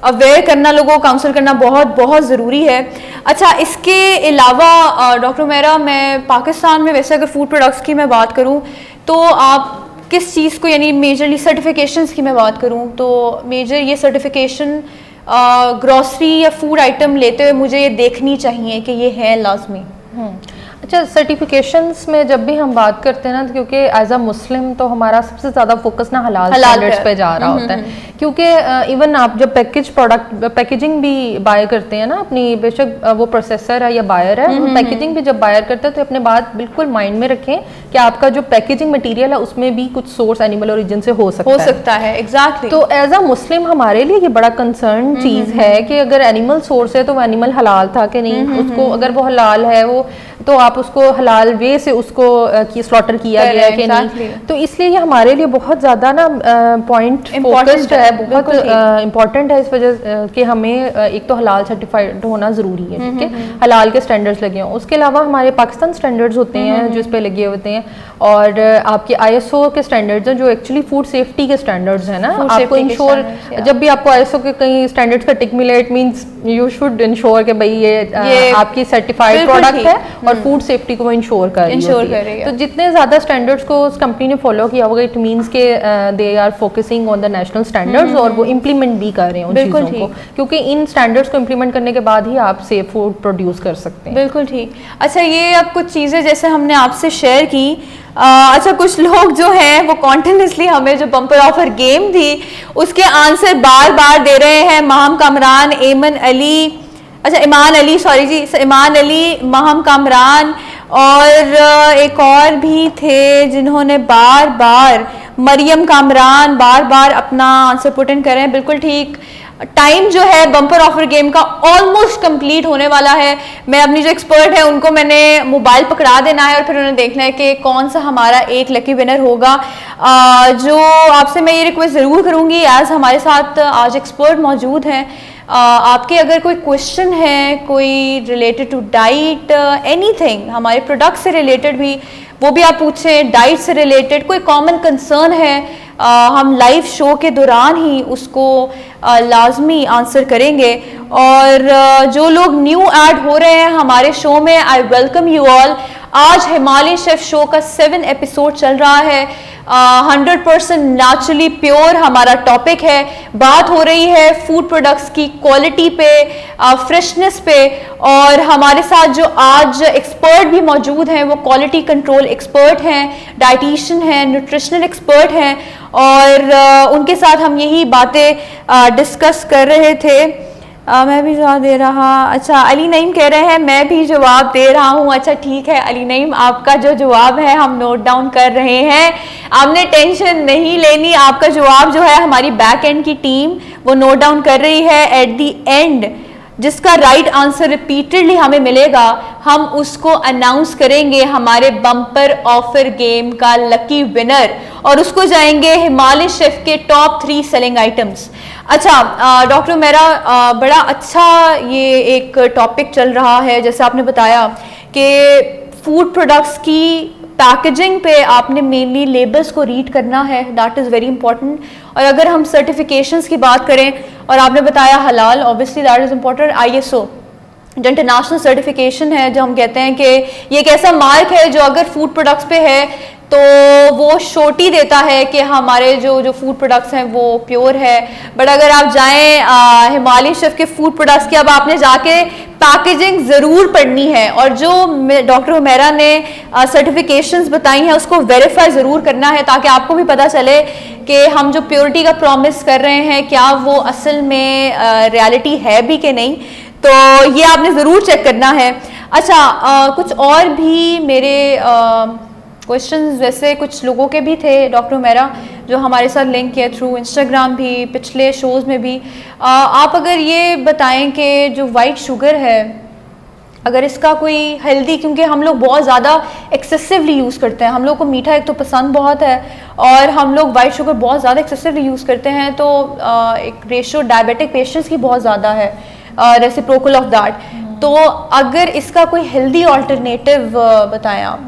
अवेयर करना, लोगों को काउंसिल करना बहुत बहुत ज़रूरी है। अच्छा, इसके अलावा डॉक्टर मेरा, मैं पाकिस्तान में वैसे अगर फूड प्रोडक्ट्स की मैं बात करूं तो आप किस चीज़ को, यानी मेजरली सर्टिफिकेशंस की मैं बात करूं तो मेजर ये सर्टिफिकेशन ग्रॉसरी या फूड आइटम लेते हुए मुझे ये देखनी चाहिए कि ये है लाजमी। अच्छा, सर्टिफिकेशंस में जब भी हम बात करते हैं ना, क्योंकि एज अ मुस्लिम तो हमारा सबसे ज़्यादा फोकस ना हलाल स्टैंडर्ड्स पे जा रहा होता है, क्योंकि इवन आप जब पैकेजिंग भी बाय करते हैं ना अपनी, बेशक वो प्रोसेसर है या बायर है, पैकेजिंग भी जब बायर करते हैं तो अपने बात बिल्कुल माइंड में रखें कि आपका जो पैकेजिंग मटीरियल है उसमें भी कुछ सोर्स एनिमल ओरिजिन से हो सकता है। एग्जैक्टली। तो एज अ मुस्लिम हमारे लिए ये बड़ा कंसर्न चीज़ है कि अगर एनिमल सोर्स है तो वो एनिमल हलाल था कि नहीं, उसको अगर वो हलाल है वो तो आप उसको हलाल वे से उसको स्लॉटर किया गया है कि नहीं। तो इसलिए ये हमारे लिए बहुत ज़्यादा ना पॉइंट फोकस्ड है, बहुत इम्पॉर्टेंट है, इस वजह कि हमें एक तो हलाल सर्टिफाइड होना ज़रूरी है, ठीक है, हलाल के स्टैंडर्ड्स लगे हों। उसके अलावा हमारे पाकिस्तान स्टैंडर्ड्स होते हैं जो इस पर लगे होते हैं, और आपके ISO के स्टैंडर्ड्स हैं जो एक्चुअली फूड सेफ्टी के स्टैंडर्ड्स हैं ना। आपको इंश्योर, जब भी आपको ISO के कई स्टैंडर्ड्स का टिक मिले, it means you should ensure कि भाई ये आपकी सर्टिफाइड प्रोडक्ट है और फूड सेफ्टी को वो इंश्योर कर रही रही है। तो जितने ज़्यादा स्टैंडर्ड्स को उस कंपनी ने फॉलो किया होगा, इट मीन्स के they are focusing on the national standards और वो इम्प्लीमेंट भी कर रहे हैं उन चीज़ों को, क्योंकि इन स्टैंडर्ड्स को इम्प्लीमेंट करने के बाद ही आप सेफ फूड प्रोड्यूस कर सकते हैं। बिल्कुल ठीक। अच्छा, ये अब कुछ चीज़ें जैसे हमने आपसे शेयर की, अच्छा कुछ लोग जो हैं वो कॉन्टिन्यूसली हमें जो बम्पर ऑफर गेम थी उसके आंसर बार बार दे रहे हैं। महम कामरान, ईमान अली, महम कामरान और एक और भी थे जिन्होंने बार बार, मरियम कामरान, बार बार अपना आंसर पुट इन कर रहे हैं। बिल्कुल ठीक। टाइम जो है बम्पर ऑफर गेम का ऑलमोस्ट कंप्लीट होने वाला है। मैं अपनी जो एक्सपर्ट है उनको मैंने मोबाइल पकड़ा देना है और फिर उन्हें देखना है कि कौन सा हमारा एक लकी विनर होगा। जो आपसे मैं ये रिक्वेस्ट ज़रूर करूँगी, एज हमारे साथ आज एक्सपर्ट मौजूद हैं, आपके अगर कोई क्वेश्चन है, कोई रिलेटेड टू डाइट, एनीथिंग, हमारे प्रोडक्ट से रिलेटेड भी वो भी आप पूछें, डाइट से रिलेटेड कोई कॉमन कंसर्न है, हम लाइव शो के दौरान ही उसको लाजमी आंसर करेंगे। और जो लोग न्यू ऐड हो रहे हैं हमारे शो में, आई वेलकम यू ऑल। आज हिमालयन शेफ शो का 7 एपिसोड चल रहा है। 100% नेचुरली प्योर हमारा टॉपिक है। बात हो रही है फूड प्रोडक्ट्स की क्वालिटी पे, फ्रेशनेस पे, और हमारे साथ जो आज एक्सपर्ट भी मौजूद हैं वो क्वालिटी कंट्रोल एक्सपर्ट हैं, डाइटिशियन हैं, न्यूट्रिशनल एक्सपर्ट हैं, और उनके साथ हम यही बातें डिस्कस कर रहे थे। मैं भी जवाब दे रहा। अच्छा, अली नईम कह रहे हैं मैं भी जवाब दे रहा हूँ। अच्छा ठीक है अली नईम, आपका जो जवाब है हम नोट डाउन कर रहे हैं, आपने टेंशन नहीं लेनी। आपका जवाब जो है हमारी बैक एंड की टीम वो नोट डाउन कर रही है। एट दी एंड जिसका राइट आंसर रिपीटेडली हमें मिलेगा, हम उसको अनाउंस करेंगे हमारे बम्पर ऑफर गेम का लकी विनर, और उसको जाएंगे हिमालय शेफ के टॉप 3 सेलिंग आइटम्स। अच्छा डॉक्टर, मेरा बड़ा अच्छा ये एक टॉपिक चल रहा है, जैसे आपने बताया कि फूड प्रोडक्ट्स की पैकेजिंग पे आपने मेनली लेबल्स को रीड करना है, दैट इज़ वेरी इंपॉर्टेंट। और अगर हम सर्टिफिकेशंस की बात करें, और आपने बताया हलाल, obviously that is important. ISO जो इंटरनेशनल सर्टिफिकेशन है, जो हम कहते हैं कि ये एक ऐसा मार्क है जो अगर फूड प्रोडक्ट्स पे है तो वो शोटी देता है कि हमारे जो फूड प्रोडक्ट्स हैं वो प्योर है। बट अगर आप जाएं हिमालय शेफ के फूड प्रोडक्ट्स की, अब आपने जाके पैकेजिंग ज़रूर पढ़नी है, और जो डॉक्टर हुमैरा ने सर्टिफिकेशंस बताई हैं उसको वेरीफाई ज़रूर करना है, ताकि आपको भी पता चले कि हम जो प्योरिटी का प्रॉमिस कर रहे हैं क्या वो असल में रियलिटी है भी कि नहीं। तो ये आपने ज़रूर चेक करना है। अच्छा कुछ और भी मेरे क्वेश्चंस वैसे कुछ लोगों के भी थे डॉक्टर हुमैरा, जो हमारे साथ लिंक किया थ्रू इंस्टाग्राम भी, पिछले शोज़ में भी। आप अगर ये बताएं कि जो वाइट शुगर है, अगर इसका कोई हेल्दी, क्योंकि हम लोग बहुत ज़्यादा एक्सेसिवली यूज़ करते हैं, हम लोग को मीठा एक तो पसंद बहुत है और हम लोग वाइट शुगर बहुत ज़्यादा एक्सेसिवली यूज़ करते हैं, तो एक रेशो डायबिटिक पेशेंट्स की बहुत ज़्यादा है, रेसिप्रोकल ऑफ दैट। तो अगर इसका कोई हेल्दी ऑल्टरनेटिव बताएं आप।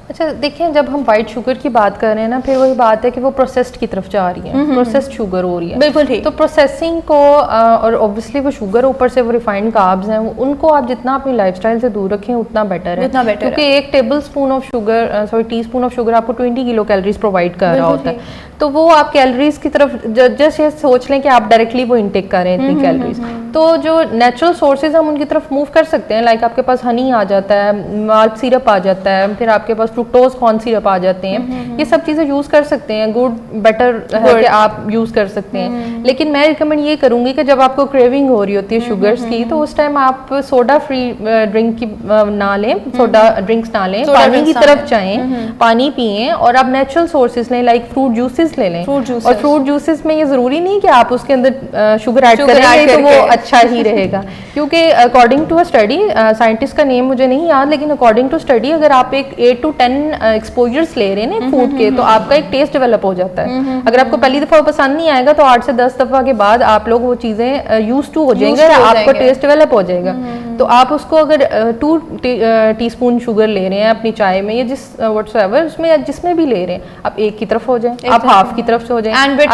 अच्छा देखिए, जब हम वाइट शुगर की बात कर रहे हैं ना, फिर वही बात है कि वो प्रोसेस्ड की तरफ जा रही है, प्रोसेस्ड शुगर हो रही है। बिल्कुल ठीक। तो प्रोसेसिंग को और ऑब्वियसली वो शुगर, ऊपर से वो रिफाइंड कार्ब्स हैं, उनको आप जितना अपनी लाइफस्टाइल से दूर रखें उतना बेटर है, क्योंकि एक table spoon of sugar, T-spoon of sugar आपको 20 किलो कैलोरीज प्रोवाइड कर रहा होता है। तो वो आप कैलोरीज की तरफ जस्ट ये सोच लें कि आप डायरेक्टली वो इनटेक कर रहे हैं इतनी कैलोरीज। तो जो नेचुरल सोर्सेज हम उनकी तरफ मूव कर सकते हैं, लाइक आपके पास हनी आ जाता है, माल्ट सिरप आ जाता है, फिर आपके पास फ्रुक्टोज कॉर्न सिरप आ जाते हैं, ये सब चीज़ें यूज़ कर सकते हैं। गुड बेटर है कि आप यूज़ कर सकते हैं, लेकिन मैं रिकमेंड ये करूँगी कि जब आपको क्रेविंग हो रही होती है शुगर्स की, तो उस टाइम आप सोडा फ्री ड्रिंक की ना लें, सोडा ड्रिंक्स ना लें, पानी की तरफ जाएं, पानी पिएं, और आप नेचुरल सोर्सेज लें, लाइक फ्रूट जूसेस ले लें। और फ्रूट जूसेस में ये ज़रूरी नहीं कि आप उसके अंदर शुगर ऐड करेंगे तो वो अच्छा ही रहेगा, क्योंकि according to a study, scientist का नेम मुझे नहीं याद, लेकिन अकॉर्डिंग टू स्टडी अगर आप एक 8 to 10 एक्सपोजर्स ले रहे हैं फूड के, तो आपका एक टेस्ट डेवलप हो जाता है। अगर आपको पहली दफ़ा पसंद नहीं आएगा तो 8 से 10 दफ़ा के बाद आप लोग वो चीज़ें यूज टू हो जाएंगे, आपको टेस्ट डेवलप हो जाएगा। तो आप उसको अगर 2 टीस्पून शुगर ले रहे हैं अपनी चाय में या जिस व्हाटसोएवर उसमें या जिसमें भी ले रहे हैं, आप एक की तरफ हो जाएं, आप हाफ की तरफ से हो जाएं, एंड विद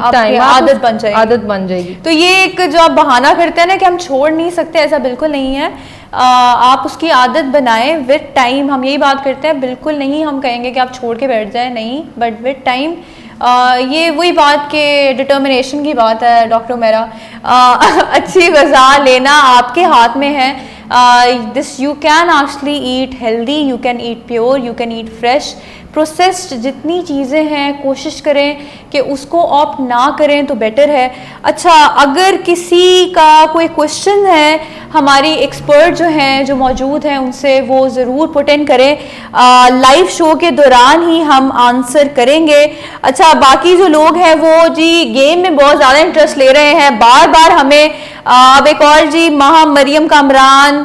टाइम आदत बन जाएगी। तो ये एक जो आप बहाना करते हैं ना कि हम छोड़ नहीं सकते, ऐसा बिल्कुल नहीं है। आप उसकी आदत बनाएं विद टाइम, हम यही बात करते हैं, बिल्कुल नहीं हम कहेंगे कि आप छोड़ के बैठ जाएं, नहीं, बट विद टाइम ये वही बात के डिटर्मिनेशन की बात है डॉक्टर मेरा। अच्छी ग़िज़ा लेना आपके हाथ में है। This you can actually eat healthy, you can eat pure, you can eat fresh. Processed जितनी चीज़ें हैं कोशिश करें कि उसको ऑप्ट ना करें तो बेटर है। अच्छा, अगर किसी का कोई क्वेश्चन है, हमारी एक्सपर्ट जो हैं जो मौजूद हैं उनसे वो ज़रूर पुट इन करें, लाइव शो के दौरान ही हम आंसर करेंगे। अच्छा, बाकी जो लोग हैं वो जी गेम में बहुत ज़्यादा इंटरेस्ट ले रहे हैं, बार बार हमें अब एक और जी मरियम कामरान,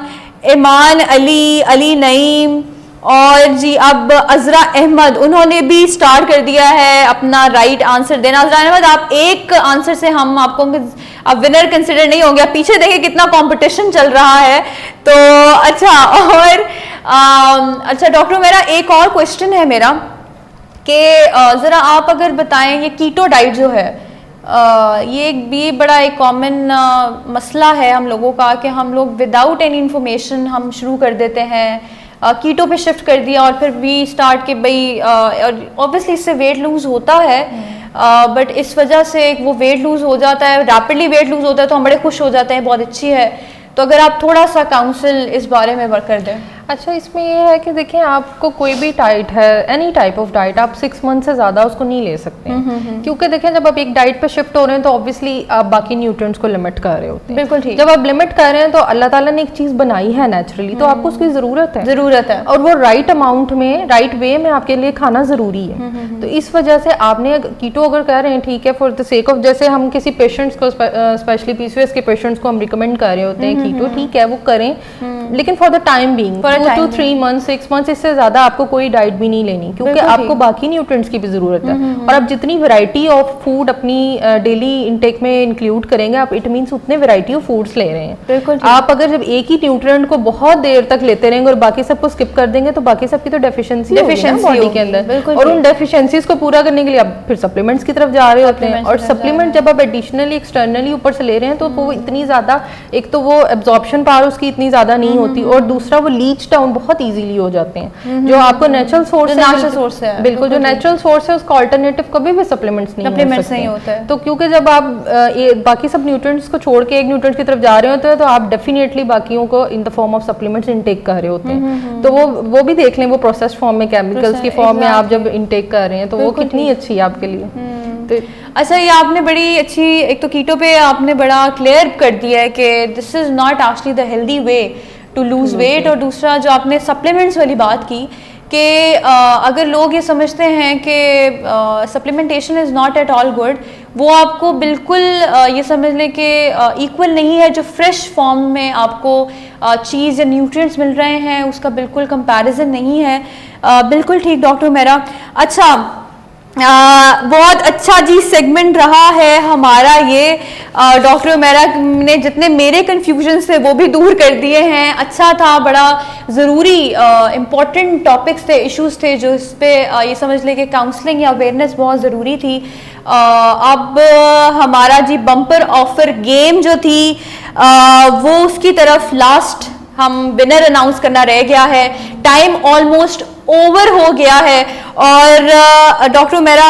ईमान अली, अली नईम और जी अब अजरा अहमद, उन्होंने भी स्टार्ट कर दिया है अपना राइट आंसर देना। अजरा अहमद, आप एक आंसर से हम आपको अब विनर कंसिडर नहीं होंगे। आप पीछे देखिए कितना कंपटीशन चल रहा है। तो अच्छा, और अच्छा डॉक्टर, मेरा एक और क्वेश्चन है मेरा कि ज़रा आप अगर बताएं ये कीटो डाइट जो है, ये भी बड़ा एक कॉमन मसला है हम लोगों का कि हम लोग विदाउट एनी इंफॉर्मेशन हम शुरू कर देते हैं, कीटो पे शिफ्ट कर दिया और फिर वी स्टार्ट के भाई, ऑब्वियसली इससे वेट लूज होता है, बट इस वजह से वो वेट लूज हो जाता है, रैपिडली वेट लूज होता है तो हम बड़े खुश हो जाते हैं, बहुत अच्छी है। तो अगर आप थोड़ा सा काउंसिल इस बारे में वर्क कर दें। अच्छा, इसमें ये है कि देखिए, आपको कोई भी डाइट है, एनी टाइप ऑफ डाइट, आप 6 मंथ से ज़्यादा उसको नहीं ले सकते हैं, क्योंकि देखें जब आप एक डाइट पे शिफ्ट हो रहे हैं तो ऑब्वियसली आप बाकी न्यूट्रिएंट्स को लिमिट कर रहे होते हैं। बिल्कुल ठीक। जब आप लिमिट कर रहे हैं तो अल्लाह ताला ने एक चीज़ बनाई है नेचुरली, तो आपको उसकी ज़रूरत है और वो राइट अमाउंट में, राइट वे में आपके लिए खाना ज़रूरी है। तो इस वजह से आपने कीटो अगर कर रहे हैं, ठीक है, फॉर द सेक ऑफ, जैसे हम किसी पेशेंट्स को, स्पेशली PCOS के पेशेंट्स को हम रिकमेंड कर रहे होते हैं कीटो, ठीक है, वो करें, लेकिन for the time being 2 to 3 months 6 months, इससे ज्यादा आपको कोई डाइट भी नहीं लेनी, क्योंकि आपको बाकी न्यूट्रिएंट्स की भी जरूरत है। और आप जितनी वैरायटी ऑफ फूड अपनी डेली इनटेक में इंक्लूड करेंगे, आप इट मींस उतने वैरायटी ऑफ फूड्स ले रहे हैं। आप अगर जब एक ही न्यूट्रिएंट को बहुत देर तक लेते रहेंगे और बाकी सबको स्किप कर देंगे तो बाकी सबकी तो डेफिशिएंसी बॉडी के अंदर, और उन डेफिशिएंसीज को पूरा करने के लिए आप फिर सप्लीमेंट्स की तरफ जा रहे होते हैं। और सप्लीमेंट जब आप एडिशनली एक्सटर्नली ऊपर से ले रहे हैं तो वो इतनी ज्यादा, एक तो वो एब्जॉर्प्शन पावर उसकी इतनी ज्यादा नहीं होती, और दूसरा वो लीच डाउन बहुत इजीली हो जाते हैं। जो आपको नेचुरल सोर्स है, बिल्कुल जो नेचुरल सोर्स है उसका अल्टरनेटिव कभी भी सप्लीमेंट्स नहीं होता है। तो क्योंकि जब आप बाकी सब न्यूट्रिएंट्स को छोड़ के एक न्यूट्रिएंट की तरफ जा रहे होते हैं तो आप डेफिनेटली बाकियों को in the form of supplements intake कर रहे होते हैं। तो वो भी देख लें, वो प्रोसेस्ड फॉर्म में, केमिकल्स की फॉर्म में आप जब इनटेक कर रहे हैं तो वो कितनी अच्छी है आपके लिए। तो अच्छा, ये आपने बड़ी अच्छी, एक तो कीटो पे आपने बड़ा क्लियर कर दिया है कि this is not actually the healthy way to lose weight, और दूसरा जो आपने सप्लीमेंट्स वाली बात की कि अगर लोग ये समझते हैं कि supplementation is not at all good, वो आपको बिल्कुल ये समझ लें कि इक्वल नहीं है। जो फ्रेश फॉर्म में आपको चीज़ या न्यूट्रिएंट्स मिल रहे हैं उसका बिल्कुल कंपैरिजन नहीं है। बिल्कुल ठीक डॉक्टर मेरा। अच्छा, बहुत अच्छा जी सेगमेंट रहा है हमारा ये। डॉक्टर मेरा ने जितने मेरे कन्फ्यूजन थे वो भी दूर कर दिए हैं। अच्छा था, बड़ा ज़रूरी इम्पॉर्टेंट टॉपिक्स थे, इश्यूज थे जो इस पे ये समझ ले कि काउंसलिंग या अवेयरनेस बहुत ज़रूरी थी। अब हमारा जी बम्पर ऑफर गेम जो थी वो उसकी तरफ लास्ट हम विनर अनाउंस करना रह गया है। टाइम ऑलमोस्ट ओवर हो गया है और डॉक्टर मेरा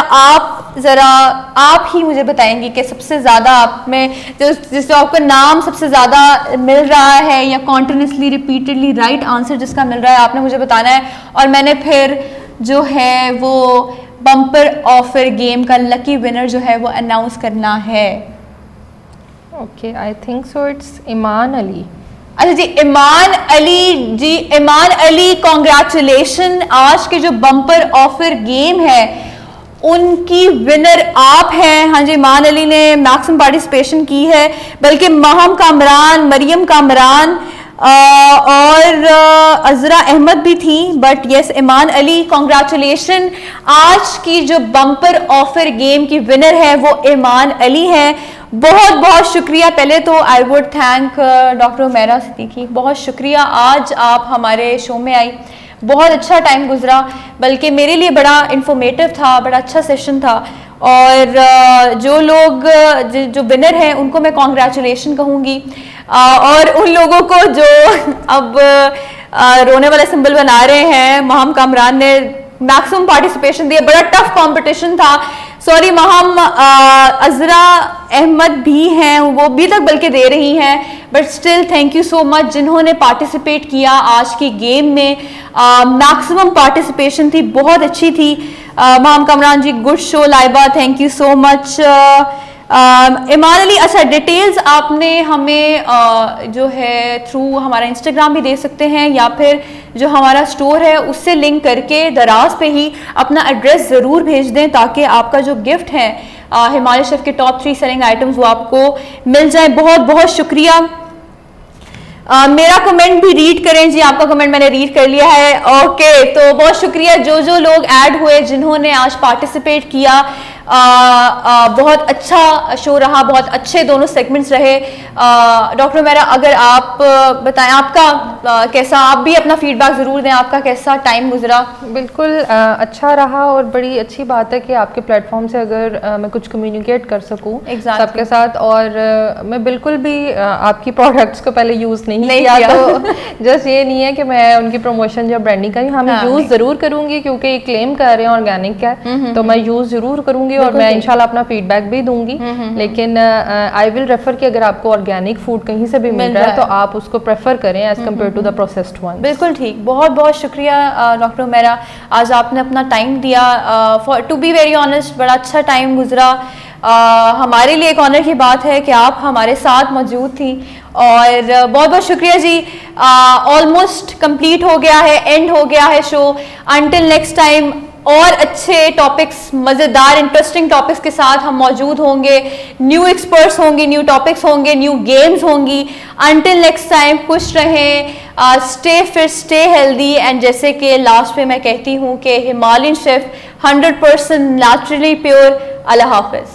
आप ही मुझे बताएंगे कि सबसे ज़्यादा आप में जिससे आपका नाम सबसे ज़्यादा मिल रहा है या कॉन्टिन्यूसली रिपीटेडली राइट आंसर जिसका मिल रहा है, आपने मुझे बताना है और मैंने फिर जो है वो बम्पर ऑफर गेम का लकी विनर जो है वो अनाउंस करना है। Okay, I think so it's Iman Ali. अच्छा जी, ईमान अली जी, ईमान अली कॉन्ग्रेचुलेशन। आज के जो बम्पर ऑफर गेम है उनकी विनर आप हैं। हाँ जी, ईमान अली ने मैक्सिमम पार्टिसिपेशन की है, बल्कि मरियम कामरान और अजरा अहमद भी थी, but yes Iman Ali congratulation. आज की जो बम्पर ऑफर गेम की विनर है वो ईमान अली है। बहुत बहुत शुक्रिया। पहले तो I would thank doctor Umaira Siddiqui, बहुत शुक्रिया आज आप हमारे शो में आई, बहुत अच्छा टाइम गुजरा, बल्कि मेरे लिए बड़ा इंफॉर्मेटिव था, बड़ा अच्छा सेशन था। और जो लोग जो विनर हैं उनको मैं कॉन्ग्रेचुलेशन कहूँगी, और उन लोगों को जो अब रोने वाला सिंबल बना रहे हैं, महम कामरान ने मैक्सिमम पार्टिसिपेशन दिया, बड़ा टफ कंपटीशन था। सॉरी महम, अजरा अहमद भी हैं, वो भी तक बल्कि दे रही हैं, but still thank you so much जिन्होंने पार्टिसिपेट किया आज की गेम में। मैक्सिमम पार्टिसिपेशन थी, बहुत अच्छी थी। Maham Kamran ji, good show. Laiba, thank you so much. Iman Ali, अच्छा डिटेल्स आपने हमें जो है थ्रू हमारा इंस्टाग्राम भी दे सकते हैं, या फिर जो हमारा स्टोर है उससे लिंक करके दराज पे ही अपना एड्रेस ज़रूर भेज दें, ताकि आपका जो गिफ्ट है हिमालय शेफ के टॉप 3 सेलिंग आइटम्स वो आपको मिल जाए। बहुत बहुत शुक्रिया। मेरा कमेंट भी रीड करें जी, आपका कमेंट मैंने रीड कर लिया है। ओके, तो बहुत शुक्रिया जो लोग ऐड हुए, जिन्होंने आज पार्टिसिपेट किया। बहुत अच्छा शो रहा, बहुत अच्छे दोनों सेगमेंट्स रहे। डॉक्टर मेरा, अगर आप बताएं आपका कैसा, आप भी अपना फीडबैक ज़रूर दें, आपका कैसा टाइम गुजरा। बिल्कुल अच्छा रहा, और बड़ी अच्छी बात है कि आपके प्लेटफॉर्म से अगर मैं कुछ कम्युनिकेट कर सकूं सबके साथ, और मैं बिल्कुल भी आपकी प्रोडक्ट्स को पहले यूज़ नहीं किया। तो जस्ट ये नहीं है कि मैं उनकी प्रमोशन या ब्रांडिंग का, हाँ मैं यूज़ ज़रूर करूँगी, क्योंकि ये क्लेम कर रहे हैं ऑर्गेनिक का, तो मैं यूज़ ज़रूर करूँगी, और मैं इंशाल्लाह अपना फीडबैक भी दूंगी। लेकिन आई विल रेफर कि अगर आपको ऑर्गेनिक फूड कहीं से भी मिल रहा है तो आप उसको प्रेफर करें as compare to the processed one. बिल्कुल ठीक, बहुत बहुत शुक्रिया डॉक्टर उमैरा, आज आपने अपना टाइम दिया। For to be very honest, बड़ा अच्छा टाइम गुजरा। हमारे लिए एक ऑनर की बात है कि आप हमारे साथ मौजूद थी, और बहुत बहुत शुक्रिया जी। ऑलमोस्ट कंप्लीट हो गया है, एंड हो गया है शो। अंटिल नेक्स्ट टाइम और अच्छे टॉपिक्स, मज़ेदार इंटरेस्टिंग टॉपिक्स के साथ हम मौजूद होंगे। न्यू एक्सपर्ट्स होंगे, न्यू टॉपिक्स होंगे, न्यू गेम्स होंगी। अंटिल नेक्स्ट टाइम खुश रहें, stay fit, stay healthy, and जैसे कि लास्ट में मैं कहती हूँ कि हिमालयन शेफ 100% नेचुरली प्योर। अल्लाह हाफिज़।